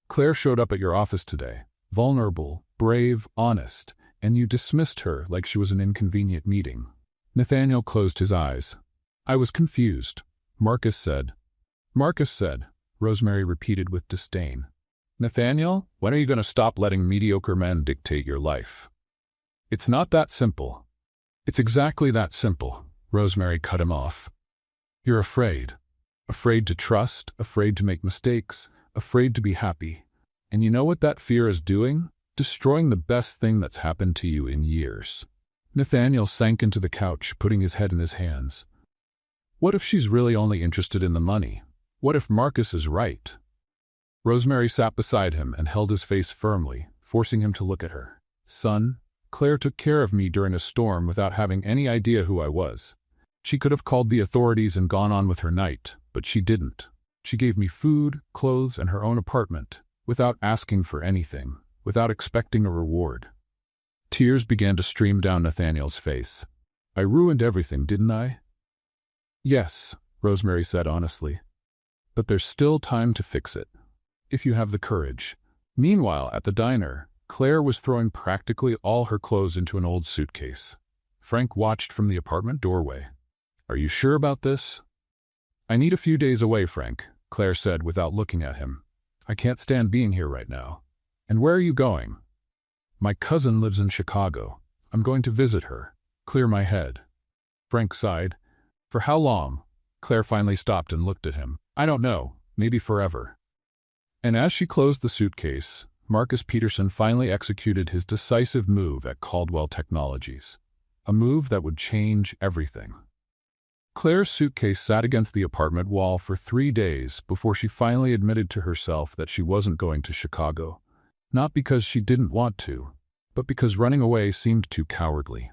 Speaker 1: Claire showed up at your office today, vulnerable, brave, honest, and you dismissed her like she was an inconvenient meeting. Nathaniel closed his eyes. I was confused. Marcus said, Rosemary repeated with disdain. Nathaniel, when are you going to stop letting mediocre men dictate your life? It's not that simple. It's exactly that simple, Rosemary cut him off. You're afraid. Afraid to trust, afraid to make mistakes, afraid to be happy. And you know what that fear is doing? Destroying the best thing that's happened to you in years. Nathaniel sank into the couch, putting his head in his hands. What if she's really only interested in the money? What if Marcus is right? Rosemary sat beside him and held his face firmly, forcing him to look at her. Son, Claire took care of me during a storm without having any idea who I was. She could have called the authorities and gone on with her night, but she didn't. She gave me food, clothes, and her own apartment, without asking for anything, without expecting a reward. Tears began to stream down Nathaniel's face. I ruined everything, didn't I? Yes, Rosemary said honestly. But there's still time to fix it, if you have the courage. Meanwhile, at the diner, Claire was throwing practically all her clothes into an old suitcase. Frank watched from the apartment doorway. Are you sure about this? I need a few days away, Frank, Claire said without looking at him. I can't stand being here right now. And where are you going? My cousin lives in Chicago. I'm going to visit her. Clear my head. Frank sighed. For how long? Claire finally stopped and looked at him. I don't know. Maybe forever. And as she closed the suitcase, Marcus Peterson finally executed his decisive move at Caldwell Technologies. A move that would change everything. Claire's suitcase sat against the apartment wall for 3 days before she finally admitted to herself that she wasn't going to Chicago. Not because she didn't want to, but because running away seemed too cowardly.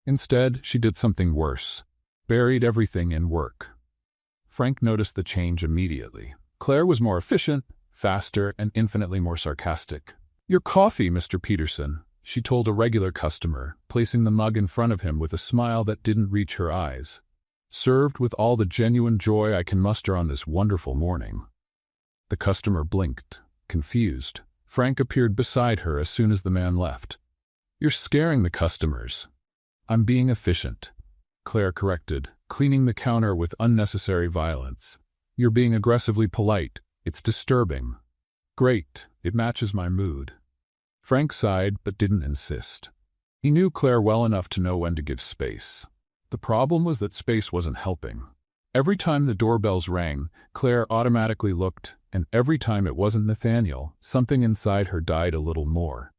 Speaker 1: Instead, she did something worse. Buried everything in work. Frank noticed the change immediately. Claire was more efficient, faster, and infinitely more sarcastic. "Your coffee, Mr. Peterson," she told a regular customer, placing the mug in front of him with a smile that didn't reach her eyes. "Served with all the genuine joy I can muster on this wonderful morning." The customer blinked, confused. Frank appeared beside her as soon as the man left. "You're scaring the customers." "I'm being efficient," Claire corrected, cleaning the counter with unnecessary violence. "You're being aggressively polite. It's disturbing." "Great, it matches my mood." Frank sighed but didn't insist. He knew Claire well enough to know when to give space. The problem was that space wasn't helping. Every time the doorbells rang, Claire automatically looked, and every time it wasn't Nathaniel, something inside her died a little more.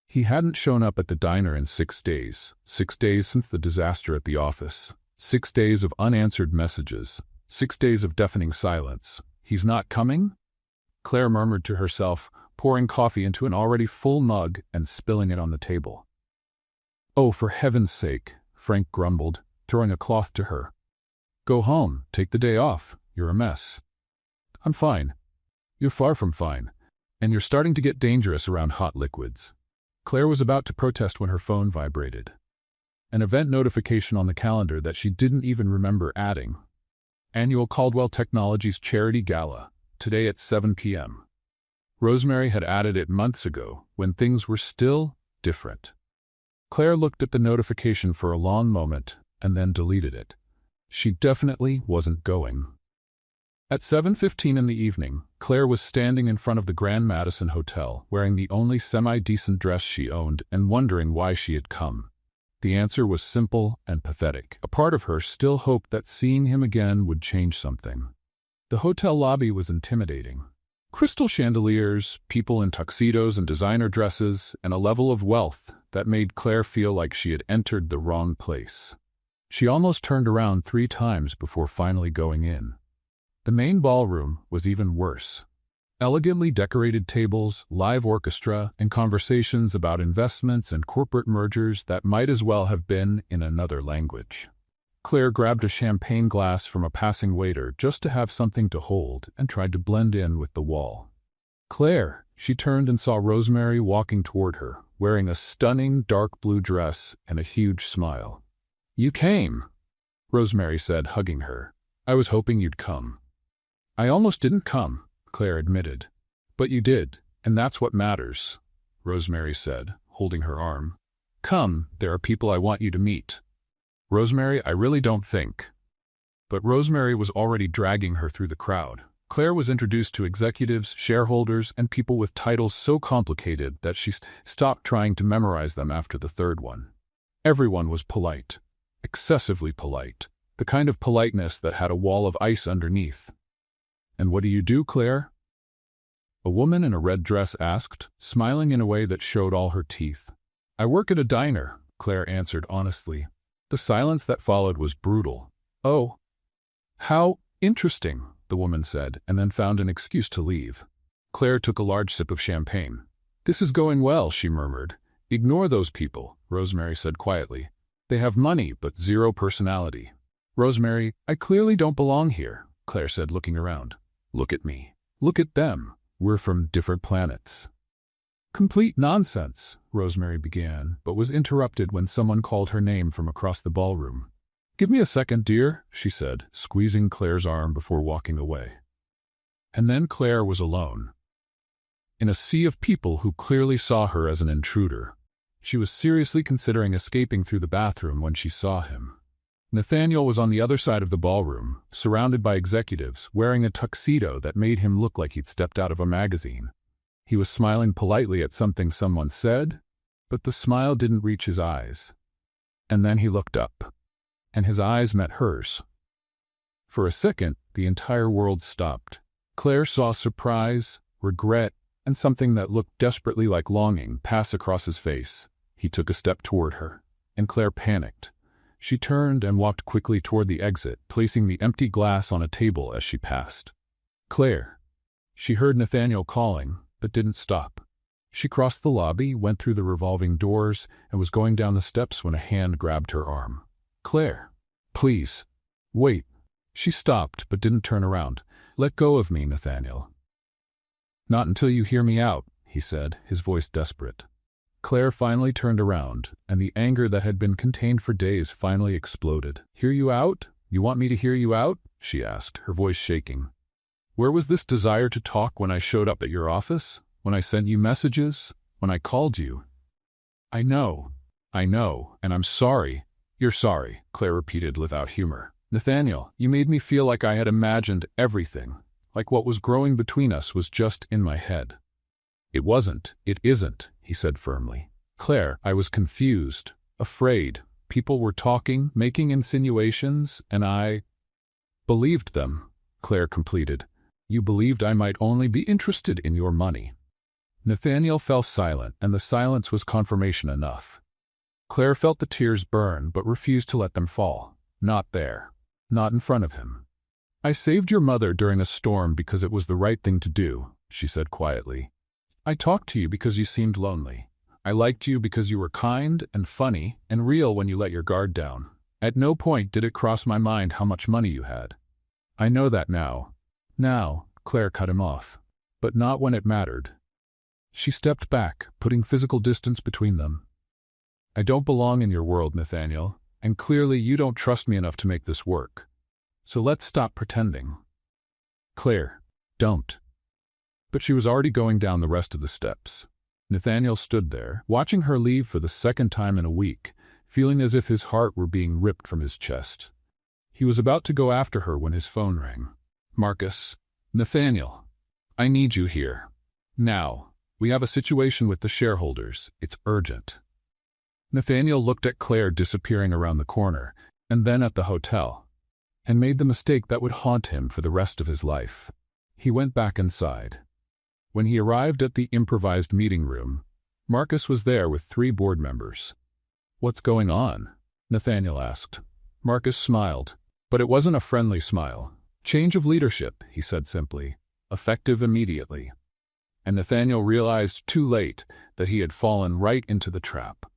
Speaker 1: He hadn't shown up at the diner in 6 days. 6 days since the disaster at the office. 6 days of unanswered messages. 6 days of deafening silence. "He's not coming?" Claire murmured to herself, pouring coffee into an already full mug and spilling it on the table. "Oh, for heaven's sake," Frank grumbled, throwing a cloth to her. "Go home, take the day off. You're a mess." "I'm fine." "You're far from fine. And you're starting to get dangerous around hot liquids." Claire was about to protest when her phone vibrated. An event notification on the calendar that she didn't even remember adding. Annual Caldwell Technologies Charity Gala, today at 7 p.m. Rosemary had added it months ago, when things were still different. Claire looked at the notification for a long moment, and then deleted it. She definitely wasn't going. At 7:15 in the evening, Claire was standing in front of the Grand Madison Hotel, wearing the only semi-decent dress she owned and wondering why she had come. The answer was simple and pathetic. A part of her still hoped that seeing him again would change something. The hotel lobby was intimidating. Crystal chandeliers, people in tuxedos and designer dresses, and a level of wealth that made Claire feel like she had entered the wrong place. She almost turned around 3 times before finally going in. The main ballroom was even worse. Elegantly decorated tables, live orchestra, and conversations about investments and corporate mergers that might as well have been in another language. Claire grabbed a champagne glass from a passing waiter just to have something to hold and tried to blend in with the wall. "Claire," she turned and saw Rosemary walking toward her, wearing a stunning dark blue dress and a huge smile. "You came," Rosemary said, hugging her. "I was hoping you'd come." "I almost didn't come," Claire admitted. "But you did, and that's what matters," Rosemary said, holding her arm. "Come, there are people I want you to meet." "Rosemary, I really don't think." But Rosemary was already dragging her through the crowd. Claire was introduced to executives, shareholders, and people with titles so complicated that she stopped trying to memorize them after the third one. Everyone was polite. Excessively polite. The kind of politeness that had a wall of ice underneath. "And what do you do, Claire?" A woman in a red dress asked, smiling in a way that showed all her teeth. "I work at a diner," Claire answered honestly. The silence that followed was brutal. "Oh, how interesting," the woman said, and then found an excuse to leave. Claire took a large sip of champagne. "This is going well," she murmured. "Ignore those people," Rosemary said quietly. "They have money, but zero personality." "Rosemary, I clearly don't belong here," Claire said, looking around. "Look at me. Look at them. We're from different planets." "Complete nonsense," Rosemary began, but was interrupted when someone called her name from across the ballroom. "Give me a second, dear," she said, squeezing Claire's arm before walking away. And then Claire was alone. In a sea of people who clearly saw her as an intruder. She was seriously considering escaping through the bathroom when she saw him. Nathaniel was on the other side of the ballroom, surrounded by executives, wearing a tuxedo that made him look like he'd stepped out of a magazine. He was smiling politely at something someone said, but the smile didn't reach his eyes. And then he looked up, and his eyes met hers. For a second, the entire world stopped. Claire saw surprise, regret, and something that looked desperately like longing pass across his face. He took a step toward her, and Claire panicked. She turned and walked quickly toward the exit, placing the empty glass on a table as she passed. "Claire." She heard Nathaniel calling, but didn't stop. She crossed the lobby, went through the revolving doors, and was going down the steps when a hand grabbed her arm. "Claire, please, wait." She stopped, but didn't turn around. "Let go of me, Nathaniel." "Not until you hear me out," he said, his voice desperate. Claire finally turned around, and the anger that had been contained for days finally exploded. "Hear you out? You want me to hear you out?" she asked, her voice shaking. "Where was this desire to talk when I showed up at your office? When I sent you messages? When I called you?" I know, and I'm sorry." "You're sorry," Claire repeated without humor. "Nathaniel, you made me feel like I had imagined everything, like what was growing between us was just in my head." "It wasn't. It isn't," he said firmly. "Claire, I was confused, afraid. People were talking, making insinuations, and I believed them," Claire completed. "You believed I might only be interested in your money." Nathaniel fell silent, and the silence was confirmation enough. Claire felt the tears burn, but refused to let them fall. Not there. Not in front of him. "I saved your mother during a storm because it was the right thing to do," she said quietly. "I talked to you because you seemed lonely. I liked you because you were kind and funny and real when you let your guard down. At no point did it cross my mind how much money you had. I know that now." "Now," Claire cut him off. "But not when it mattered." She stepped back, putting physical distance between them. "I don't belong in your world, Nathaniel, and clearly you don't trust me enough to make this work. So let's stop pretending." "Claire, don't." But she was already going down the rest of the steps. Nathaniel stood there, watching her leave for the second time in a week, feeling as if his heart were being ripped from his chest. He was about to go after her when his phone rang. "Marcus, Nathaniel, I need you here. Now. We have a situation with the shareholders. It's urgent." Nathaniel looked at Claire disappearing around the corner, and then at the hotel, and made the mistake that would haunt him for the rest of his life. He went back inside. When he arrived at the improvised meeting room, Marcus was there with 3 board members. "What's going on?" Nathaniel asked. Marcus smiled, but it wasn't a friendly smile. "Change of leadership," he said simply, "effective immediately." And Nathaniel realized too late that he had fallen right into the trap.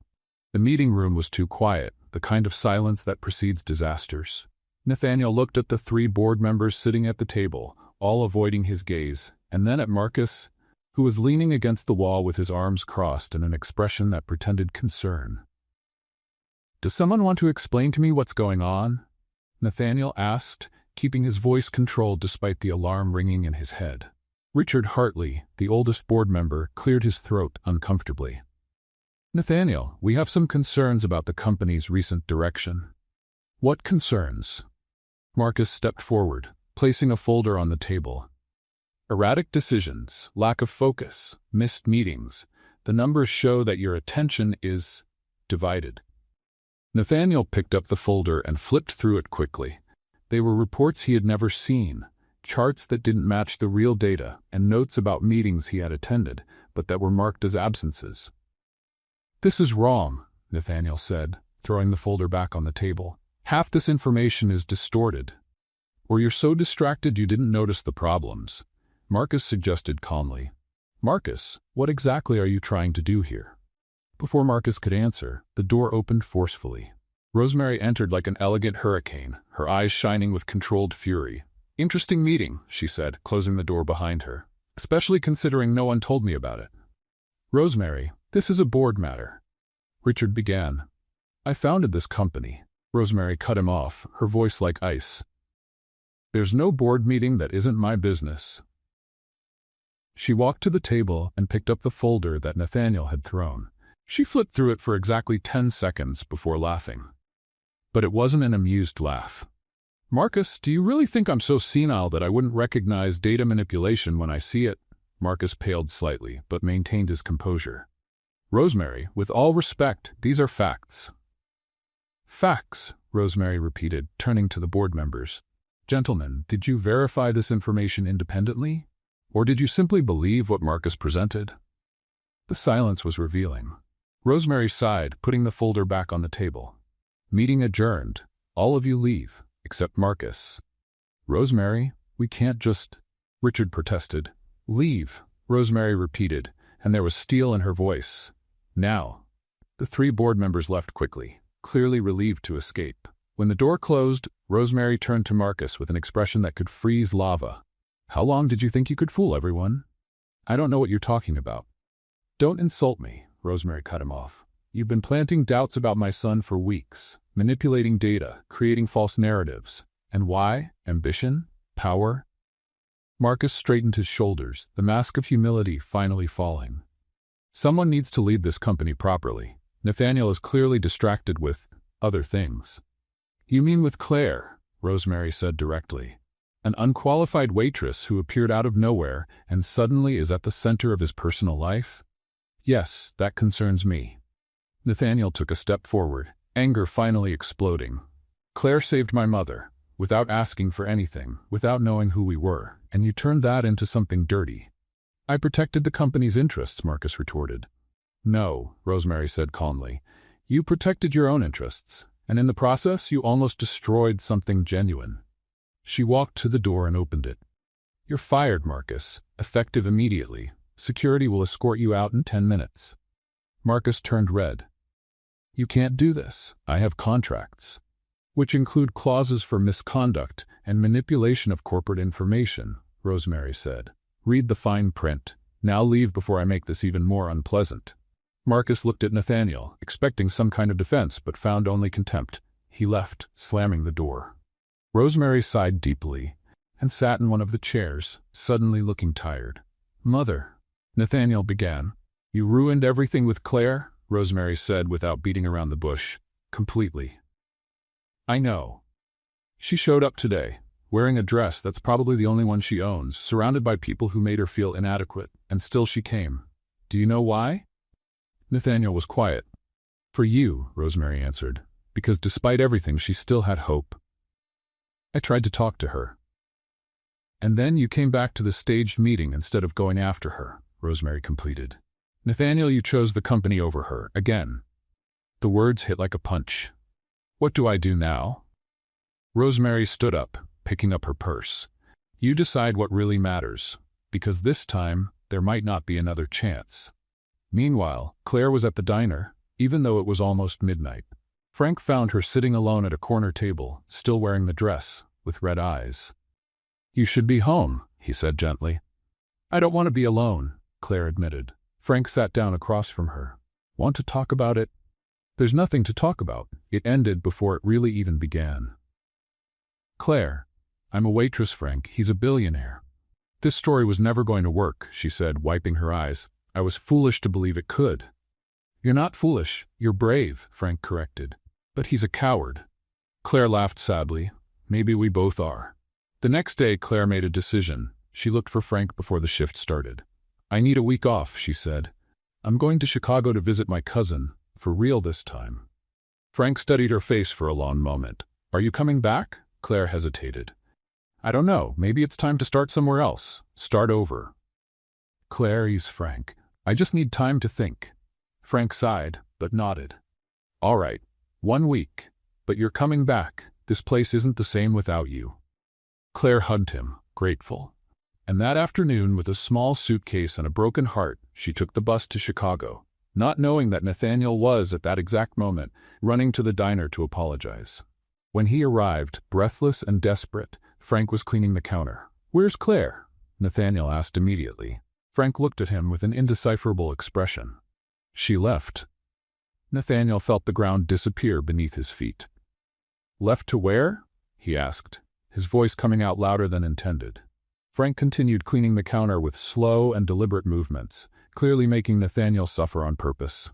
Speaker 1: The meeting room was too quiet, the kind of silence that precedes disasters. Nathaniel looked at the 3 board members sitting at the table, all avoiding his gaze, and then at Marcus, who was leaning against the wall with his arms crossed and an expression that pretended concern. "Does someone want to explain to me what's going on?" Nathaniel asked, keeping his voice controlled despite the alarm ringing in his head. Richard Hartley, the oldest board member, cleared his throat uncomfortably. "Nathaniel, we have some concerns about the company's recent direction." "What concerns?" Marcus stepped forward, placing a folder on the table. "Erratic decisions, lack of focus, missed meetings. The numbers show that your attention is divided." Nathaniel picked up the folder and flipped through it quickly. They were reports he had never seen. Charts that didn't match the real data, and notes about meetings he had attended, but that were marked as absences. "This is wrong," Nathaniel said, throwing the folder back on the table. "Half this information is distorted. Or you're so distracted you didn't notice the problems," Marcus suggested calmly. "Marcus, what exactly are you trying to do here?" Before Marcus could answer, the door opened forcefully. Rosemary entered like an elegant hurricane, her eyes shining with controlled fury. "Interesting meeting," she said, closing the door behind her, "especially considering no one told me about it." "Rosemary, this is a board matter," Richard began. "I founded this company." Rosemary cut him off, her voice like ice. "There's no board meeting that isn't my business." She walked to the table and picked up the folder that Nathaniel had thrown. She flipped through it for exactly 10 seconds before laughing. But it wasn't an amused laugh. "Marcus, do you really think I'm so senile that I wouldn't recognize data manipulation when I see it?" Marcus paled slightly, but maintained his composure. "Rosemary, with all respect, these are facts." "Facts," Rosemary repeated, turning to the board members. "Gentlemen, did you verify this information independently? Or did you simply believe what Marcus presented?" The silence was revealing. Rosemary sighed, putting the folder back on the table. "Meeting adjourned. All of you leave, except Marcus." "Rosemary, we can't just—" Richard protested. "Leave," Rosemary repeated, and there was steel in her voice. Now. The 3 board members left quickly, clearly relieved to escape. When the door closed, Rosemary turned to Marcus with an expression that could freeze lava. How long did you think you could fool everyone? I don't know what you're talking about. Don't insult me, Rosemary cut him off. You've been planting doubts about my son for weeks, manipulating data, creating false narratives. And why? Ambition? Power? Marcus straightened his shoulders, the mask of humility finally falling. Someone needs to lead this company properly. Nathaniel is clearly distracted with other things. You mean with Claire? Rosemary said directly. An unqualified waitress who appeared out of nowhere and suddenly is at the center of his personal life? Yes, that concerns me. Nathaniel took a step forward, anger finally exploding. Claire saved my mother, without asking for anything, without knowing who we were, and you turned that into something dirty. I protected the company's interests, Marcus retorted. No, Rosemary said calmly. You protected your own interests, and in the process you almost destroyed something genuine. She walked to the door and opened it. You're fired, Marcus, effective immediately. Security will escort you out in 10 minutes. Marcus turned red. You can't do this. I have contracts, which include clauses for misconduct and manipulation of corporate information, Rosemary said. Read the fine print. Now leave before I make this even more unpleasant. Marcus looked at Nathaniel, expecting some kind of defense, but found only contempt. He left, slamming the door. Rosemary sighed deeply and sat in one of the chairs, suddenly looking tired. Mother, Nathaniel began. You ruined everything with Claire, Rosemary said without beating around the bush. Completely. I know. She showed up today, wearing a dress that's probably the only one she owns, surrounded by people who made her feel inadequate, and still she came. Do you know why? Nathaniel was quiet. For you, Rosemary answered, because despite everything she still had hope. I tried to talk to her. And then you came back to the staged meeting instead of going after her, Rosemary completed. Nathaniel, you chose the company over her, again. The words hit like a punch. What do I do now? Rosemary stood up, picking up her purse. You decide what really matters, because this time there might not be another chance. Meanwhile, Claire was at the diner, even though it was almost midnight. Frank found her sitting alone at a corner table, still wearing the dress, with red eyes. You should be home, he said gently. I don't want to be alone, Claire admitted. Frank sat down across from her. Want to talk about it? There's nothing to talk about. It ended before it really even began. Claire, I'm a waitress, Frank. He's a billionaire. This story was never going to work, she said, wiping her eyes. I was foolish to believe it could. You're not foolish. You're brave, Frank corrected. But he's a coward. Claire laughed sadly. Maybe we both are. The next day, Claire made a decision. She looked for Frank before the shift started. I need a week off, she said. I'm going to Chicago to visit my cousin, for real this time. Frank studied her face for a long moment. Are you coming back? Claire hesitated. I don't know. Maybe it's time to start somewhere else. Start over. Claire, eased Frank. I just need time to think. Frank sighed, but nodded. All right. 1 week. But you're coming back. This place isn't the same without you. Claire hugged him, grateful. And that afternoon, with a small suitcase and a broken heart, she took the bus to Chicago, not knowing that Nathaniel was, at that exact moment, running to the diner to apologize. When he arrived, breathless and desperate, Frank was cleaning the counter. Where's Claire? Nathaniel asked immediately. Frank looked at him with an indecipherable expression. She left. Nathaniel felt the ground disappear beneath his feet. Left to where? He asked, his voice coming out louder than intended. Frank continued cleaning the counter with slow and deliberate movements, clearly making Nathaniel suffer on purpose.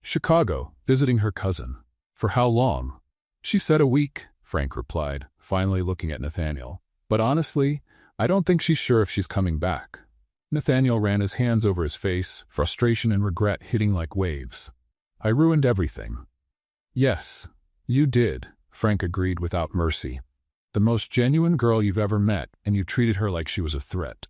Speaker 1: Chicago, visiting her cousin. For how long? She said a week, Frank replied, finally looking at Nathaniel. But honestly, I don't think she's sure if she's coming back. Nathaniel ran his hands over his face, frustration and regret hitting like waves. I ruined everything. Yes, you did, Frank agreed without mercy. The most genuine girl you've ever met, and you treated her like she was a threat.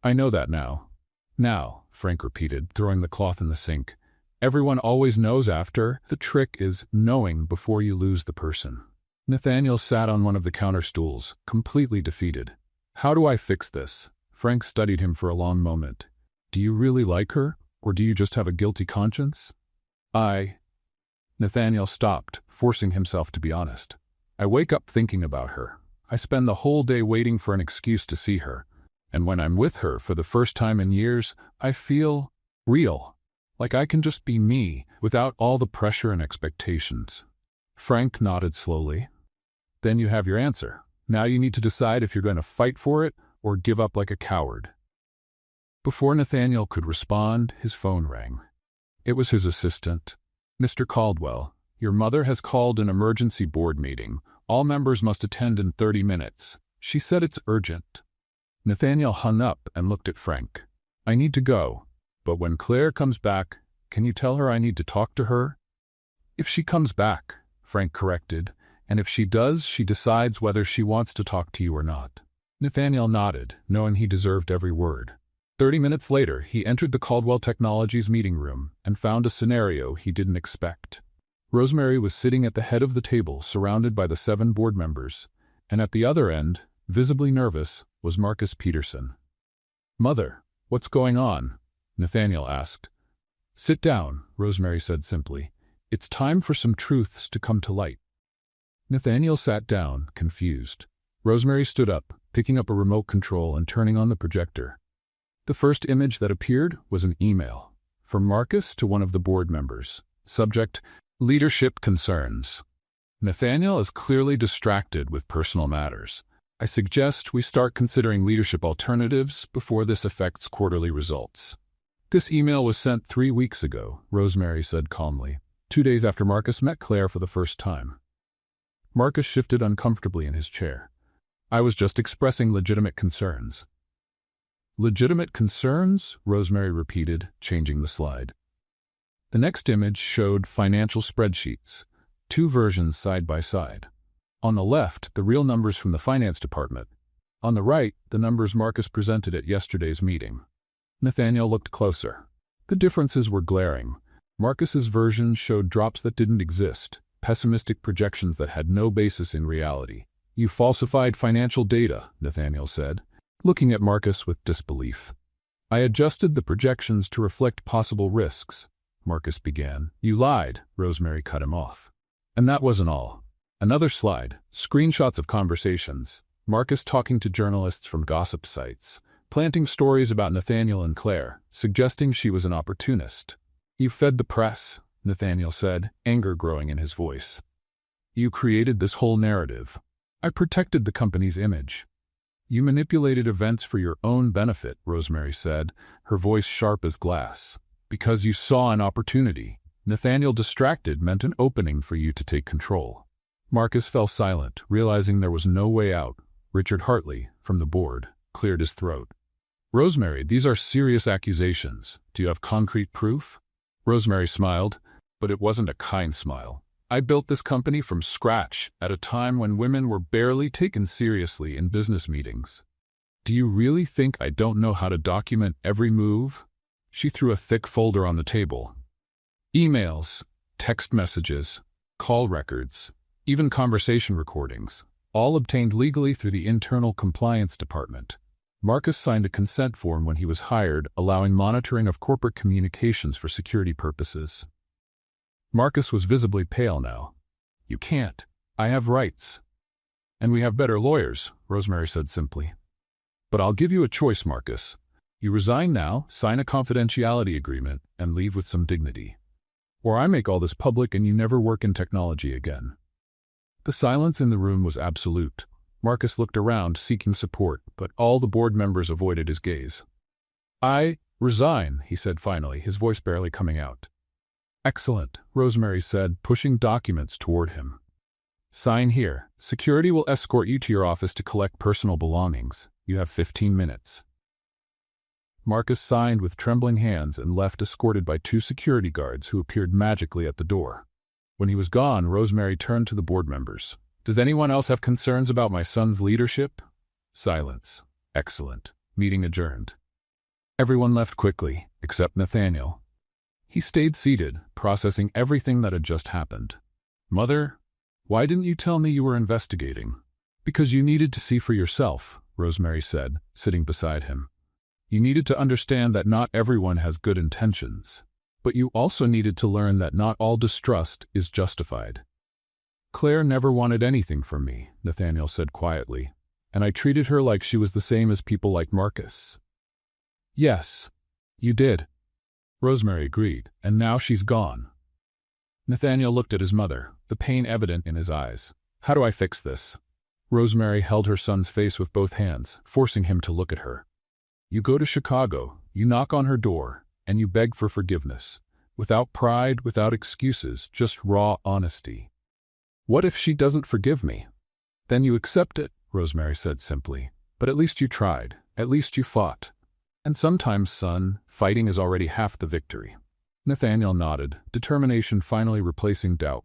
Speaker 1: I know that now. Now, Frank repeated, throwing the cloth in the sink. Everyone always knows after. The trick is knowing before you lose the person. Nathaniel sat on one of the counter stools, completely defeated. How do I fix this? Frank studied him for a long moment. Do you really like her, or do you just have a guilty conscience? Nathaniel stopped, forcing himself to be honest. I wake up thinking about her. I spend the whole day waiting for an excuse to see her. And when I'm with her for the first time in years, I feel real. Like I can just be me, without all the pressure and expectations. Frank nodded slowly. Then you have your answer. Now you need to decide if you're going to fight for it or give up like a coward. Before Nathaniel could respond, his phone rang. It was his assistant. Mr. Caldwell, your mother has called an emergency board meeting. All members must attend in 30 minutes. She said it's urgent. Nathaniel hung up and looked at Frank. I need to go, but when Claire comes back, can you tell her I need to talk to her? If she comes back, Frank corrected, and if she does, she decides whether she wants to talk to you or not. Nathaniel nodded, knowing he deserved every word. 30 minutes later, he entered the Caldwell Technologies meeting room and found a scenario he didn't expect. Rosemary was sitting at the head of the table, surrounded by the 7 board members, and at the other end, visibly nervous, was Marcus Peterson. Mother, what's going on? Nathaniel asked. Sit down, Rosemary said simply. It's time for some truths to come to light. Nathaniel sat down, confused. Rosemary stood up, picking up a remote control and turning on the projector. The first image that appeared was an email from Marcus to one of the board members. Subject, Leadership Concerns. Nathaniel is clearly distracted with personal matters. I suggest we start considering leadership alternatives before this affects quarterly results. This email was sent 3 weeks ago, Rosemary said calmly, 2 days after Marcus met Claire for the first time. Marcus shifted uncomfortably in his chair. I was just expressing legitimate concerns. Legitimate concerns? Rosemary repeated, changing the slide. The next image showed financial spreadsheets, 2 versions side by side. On the left, the real numbers from the finance department. On the right, the numbers Marcus presented at yesterday's meeting. Nathaniel looked closer. The differences were glaring. Marcus's version showed drops that didn't exist, pessimistic projections that had no basis in reality. You falsified financial data, Nathaniel said, looking at Marcus with disbelief. I adjusted the projections to reflect possible risks, Marcus began. You lied, Rosemary cut him off. And that wasn't all. Another slide, screenshots of conversations, Marcus talking to journalists from gossip sites, planting stories about Nathaniel and Claire, suggesting she was an opportunist. You fed the press, Nathaniel said, anger growing in his voice. You created this whole narrative. I protected the company's image. You manipulated events for your own benefit, Rosemary said, her voice sharp as glass. Because you saw an opportunity. Nathaniel distracted meant an opening for you to take control. Marcus fell silent, realizing there was no way out. Richard Hartley, from the board, cleared his throat. Rosemary, these are serious accusations. Do you have concrete proof? Rosemary smiled, but it wasn't a kind smile. I built this company from scratch at a time when women were barely taken seriously in business meetings. Do you really think I don't know how to document every move? She threw a thick folder on the table. Emails, text messages, call records, even conversation recordings, all obtained legally through the internal compliance department. Marcus signed a consent form when he was hired, allowing monitoring of corporate communications for security purposes. Marcus was visibly pale now. You can't. I have rights. And we have better lawyers, Rosemary said simply. But I'll give you a choice, Marcus. You resign now, sign a confidentiality agreement, and leave with some dignity. Or I make all this public and you never work in technology again. The silence in the room was absolute. Marcus looked around, seeking support, but all the board members avoided his gaze. I resign, he said finally, his voice barely coming out. Excellent, Rosemary said, pushing documents toward him. Sign here. Security will escort you to your office to collect personal belongings. You have 15 minutes. Marcus signed with trembling hands and left, escorted by 2 security guards who appeared magically at the door. When he was gone, Rosemary turned to the board members. Does anyone else have concerns about my son's leadership? Silence. Excellent. Meeting adjourned. Everyone left quickly, except Nathaniel. He stayed seated, processing everything that had just happened. Mother, why didn't you tell me you were investigating? Because you needed to see for yourself, Rosemary said, sitting beside him. You needed to understand that not everyone has good intentions. But you also needed to learn that not all distrust is justified. Claire never wanted anything from me, Nathaniel said quietly, and I treated her like she was the same as people like Marcus. Yes, you did, Rosemary agreed, and now she's gone. Nathaniel looked at his mother, the pain evident in his eyes. How do I fix this? Rosemary held her son's face with both hands, forcing him to look at her. You go to Chicago, you knock on her door, and you beg for forgiveness. Without pride, without excuses, just raw honesty. What if she doesn't forgive me? Then you accept it, Rosemary said simply. But at least you tried. At least you fought. And sometimes, son, fighting is already half the victory. Nathaniel nodded, determination finally replacing doubt.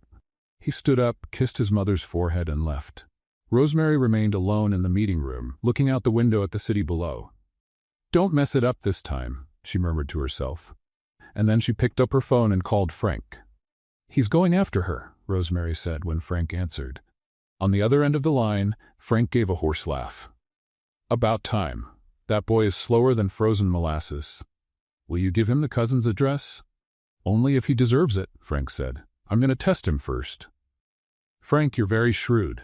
Speaker 1: He stood up, kissed his mother's forehead, and left. Rosemary remained alone in the meeting room, looking out the window at the city below. Don't mess it up this time, she murmured to herself. And then she picked up her phone and called Frank. He's going after her, Rosemary said when Frank answered. On the other end of the line, Frank gave a hoarse laugh. About time. That boy is slower than frozen molasses. Will you give him the cousin's address? Only if he deserves it, Frank said. I'm going to test him first. Frank, you're very shrewd.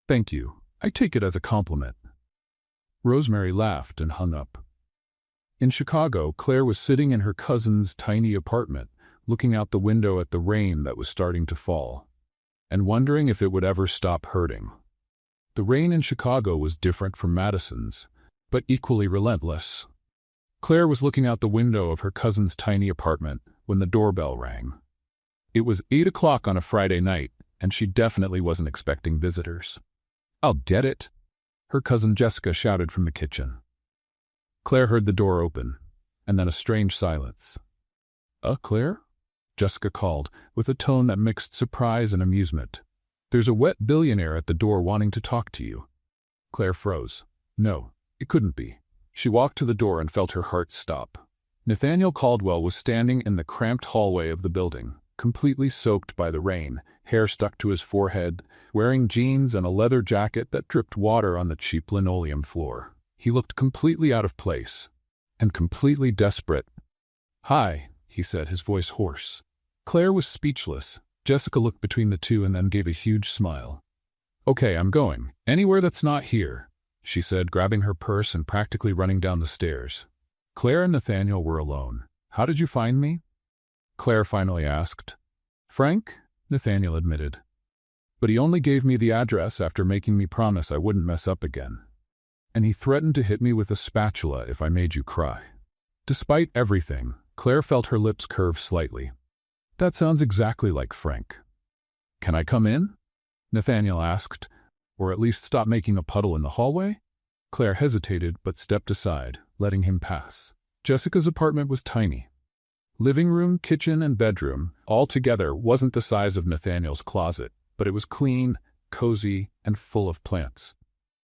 Speaker 1: Thank you. I take it as a compliment. Rosemary laughed and hung up. In Chicago, Claire was sitting in her cousin's tiny apartment, looking out the window at the rain that was starting to fall, and wondering if it would ever stop hurting. The rain in Chicago was different from Madison's, but equally relentless. Claire was looking out the window of her cousin's tiny apartment when the doorbell rang. It was 8 o'clock on a Friday night, and she definitely wasn't expecting visitors. I'll get it, her cousin Jessica shouted from the kitchen. Claire heard the door open, and then a strange silence. Claire? Jessica called, with a tone that mixed surprise and amusement. There's a wet billionaire at the door wanting to talk to you. Claire froze. No, it couldn't be. She walked to the door and felt her heart stop. Nathaniel Caldwell was standing in the cramped hallway of the building, completely soaked by the rain, hair stuck to his forehead, wearing jeans and a leather jacket that dripped water on the cheap linoleum floor. He looked completely out of place, and completely desperate. Hi, he said, his voice hoarse. Claire was speechless. Jessica looked between the two and then gave a huge smile. Okay, I'm going. Anywhere that's not here, she said, grabbing her purse and practically running down the stairs. Claire and Nathaniel were alone. How did you find me? Claire finally asked. Frank? Nathaniel admitted. But he only gave me the address after making me promise I wouldn't mess up again. And he threatened to hit me with a spatula if I made you cry. Despite everything, Claire felt her lips curve slightly. That sounds exactly like Frank. Can I come in? Nathaniel asked, or at least stop making a puddle in the hallway? Claire hesitated but stepped aside, letting him pass. Jessica's apartment was tiny. Living room, kitchen, and bedroom, all together, wasn't the size of Nathaniel's closet, but it was clean, cozy, and full of plants.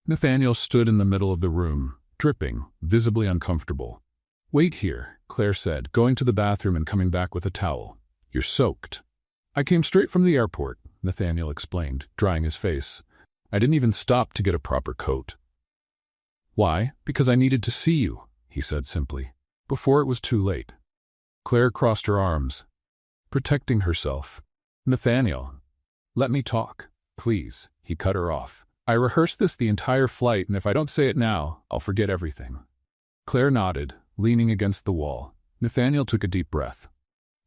Speaker 1: Nathaniel stood in the middle of the room, dripping, visibly uncomfortable. Wait here, Claire said, going to the bathroom and coming back with a towel. You're soaked. I came straight from the airport, Nathaniel explained, drying his face. I didn't even stop to get a proper coat. Why? Because I needed to see you, he said simply, before it was too late. Claire crossed her arms, protecting herself. Nathaniel, let me talk, please, he cut her off. I rehearsed this the entire flight, and if I don't say it now, I'll forget everything. Claire nodded, leaning against the wall. Nathaniel took a deep breath.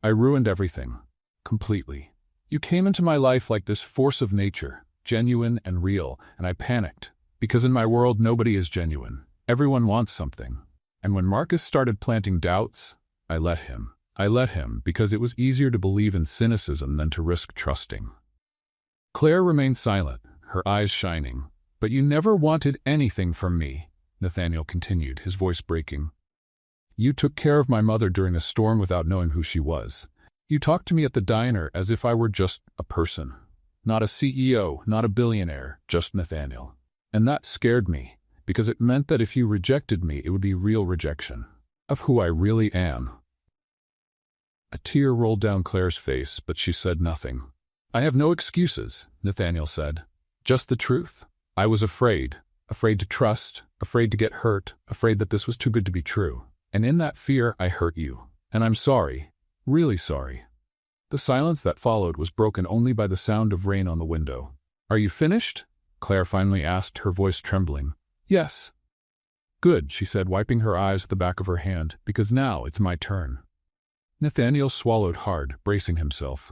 Speaker 1: I ruined everything. Completely. You came into my life like this force of nature, genuine and real, and I panicked. Because in my world, nobody is genuine. Everyone wants something. And when Marcus started planting doubts, I let him. I let him because it was easier to believe in cynicism than to risk trusting. Claire remained silent, her eyes shining. But you never wanted anything from me, Nathaniel continued, his voice breaking. You took care of my mother during a storm without knowing who she was. You talked to me at the diner as if I were just a person. Not a CEO, not a billionaire, just Nathaniel. And that scared me, because it meant that if you rejected me, it would be real rejection of who I really am. A tear rolled down Claire's face, but she said nothing. I have no excuses, Nathaniel said. Just the truth. I was afraid to trust, afraid to get hurt, afraid that this was too good to be true. And in that fear, I hurt you. And I'm sorry. Really sorry. The silence that followed was broken only by the sound of rain on the window. Are you finished? Claire finally asked, her voice trembling. Yes. Good, she said, wiping her eyes with the back of her hand, because now it's my turn. Nathaniel swallowed hard, bracing himself.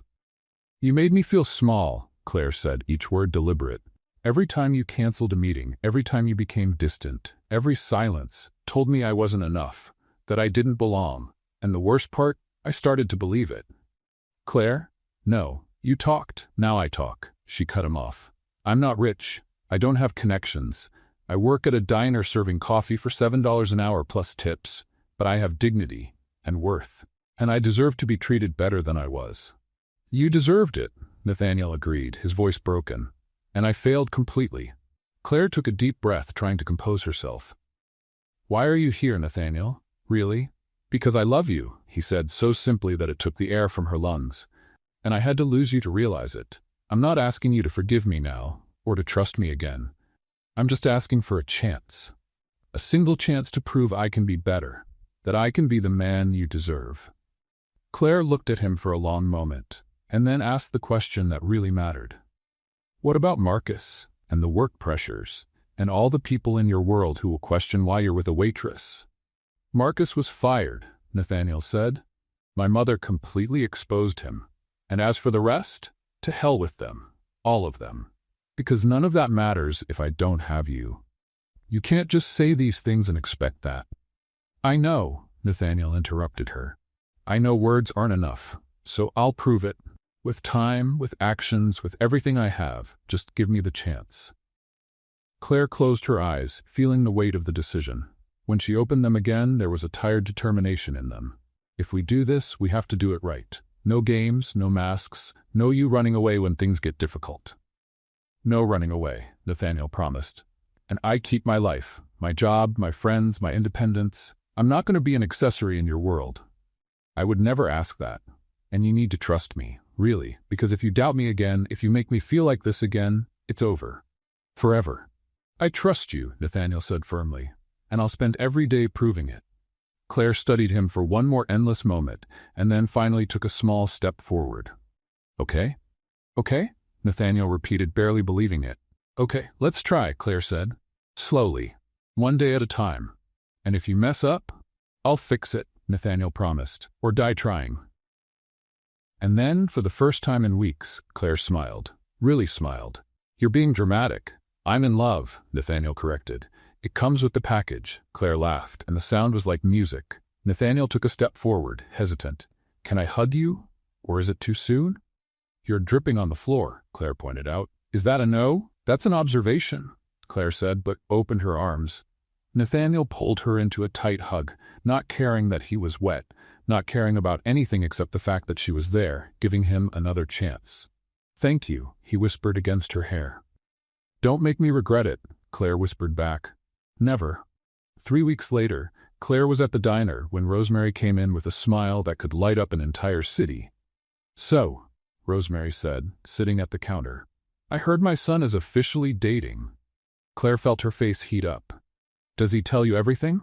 Speaker 1: You made me feel small, Claire said, each word deliberate. Every time you canceled a meeting, every time you became distant, every silence told me I wasn't enough, that I didn't belong, and the worst part, I started to believe it. Claire? No, you talked, now I talk, she cut him off. I'm not rich. I don't have connections. I work at a diner serving coffee for $7 an hour plus tips, but I have dignity and worth, and I deserve to be treated better than I was. You deserved it, Nathaniel agreed, his voice broken, and I failed completely. Claire took a deep breath, trying to compose herself. Why are you here, Nathaniel? Really? Because I love you, he said so simply that it took the air from her lungs. And I had to lose you to realize it. I'm not asking you to forgive me now, or to trust me again. I'm just asking for a chance. A single chance to prove I can be better, that I can be the man you deserve. Claire looked at him for a long moment, and then asked the question that really mattered. What about Marcus, and the work pressures, and all the people in your world who will question why you're with a waitress? Marcus was fired, Nathaniel said. My mother completely exposed him. And as for the rest, to hell with them, all of them. Because none of that matters if I don't have you. You can't just say these things and expect that. I know, Nathaniel interrupted her. I know words aren't enough, so I'll prove it. With time, with actions, with everything I have, just give me the chance. Claire closed her eyes, feeling the weight of the decision. When she opened them again, there was a tired determination in them. If we do this, we have to do it right. No games, no masks, no you running away when things get difficult. No running away, Nathaniel promised. And I keep my life, my job, my friends, my independence. I'm not going to be an accessory in your world. I would never ask that. And you need to trust me, really, because if you doubt me again, if you make me feel like this again, it's over. Forever. I trust you, Nathaniel said firmly, and I'll spend every day proving it. Claire studied him for one more endless moment, and then finally took a small step forward. Okay? Okay? Nathaniel repeated, barely believing it. Okay, let's try, Claire said. Slowly. One day at a time. And if you mess up, I'll fix it, Nathaniel promised, or die trying. And then, for the first time in weeks, Claire smiled. Really smiled. You're being dramatic. I'm in love, Nathaniel corrected. It comes with the package, Claire laughed, and the sound was like music. Nathaniel took a step forward, hesitant. Can I hug you? Or is it too soon? You're dripping on the floor, Claire pointed out. Is that a no? That's an observation, Claire said, but opened her arms. Nathaniel pulled her into a tight hug, not caring that he was wet, not caring about anything except the fact that she was there, giving him another chance. Thank you, he whispered against her hair. Don't make me regret it, Claire whispered back. Never. 3 weeks later, Claire was at the diner when Rosemary came in with a smile that could light up an entire city. So, Rosemary said, sitting at the counter, I heard my son is officially dating. Claire felt her face heat up. Does he tell you everything?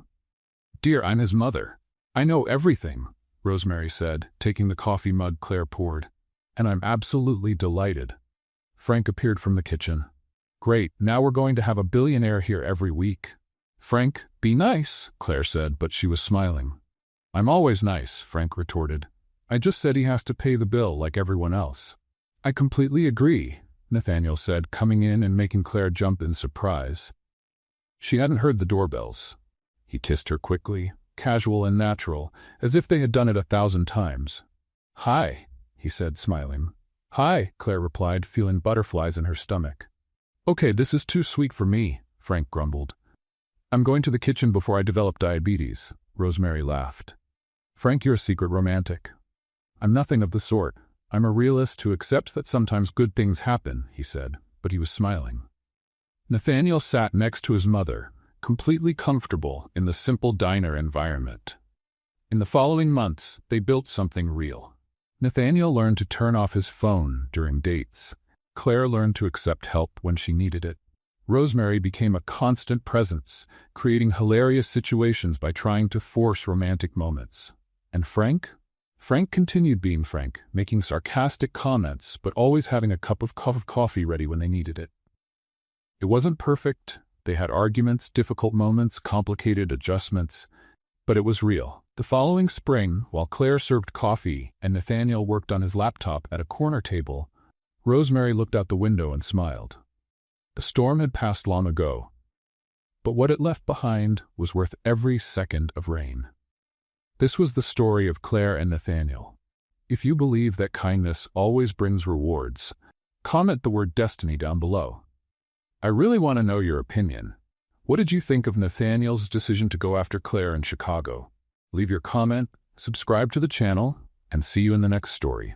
Speaker 1: Dear, I'm his mother. I know everything, Rosemary said, taking the coffee mug Claire poured. And I'm absolutely delighted. Frank appeared from the kitchen. Great, now we're going to have a billionaire here every week. Frank, be nice, Claire said, but she was smiling. I'm always nice, Frank retorted. I just said he has to pay the bill like everyone else. I completely agree, Nathaniel said, coming in and making Claire jump in surprise. She hadn't heard the doorbells. He kissed her quickly, casual and natural, as if they had done it 1,000 times. Hi, he said, smiling. Hi, Claire replied, feeling butterflies in her stomach. Okay, this is too sweet for me, Frank grumbled. I'm going to the kitchen before I develop diabetes, Rosemary laughed. Frank, you're a secret romantic. I'm nothing of the sort. I'm a realist who accepts that sometimes good things happen, he said, but he was smiling. Nathaniel sat next to his mother, completely comfortable in the simple diner environment. In the following months, they built something real. Nathaniel learned to turn off his phone during dates. Claire learned to accept help when she needed it. Rosemary became a constant presence, creating hilarious situations by trying to force romantic moments. And Frank? Frank continued being Frank, making sarcastic comments, but always having a cup of coffee ready when they needed it. It wasn't perfect. They had arguments, difficult moments, complicated adjustments, but it was real. The following spring, while Claire served coffee and Nathaniel worked on his laptop at a corner table, Rosemary looked out the window and smiled. The storm had passed long ago, but what it left behind was worth every second of rain. This was the story of Claire and Nathaniel. If you believe that kindness always brings rewards, comment the word destiny down below. I really want to know your opinion. What did you think of Nathaniel's decision to go after Claire in Chicago? Leave your comment, subscribe to the channel, and see you in the next story.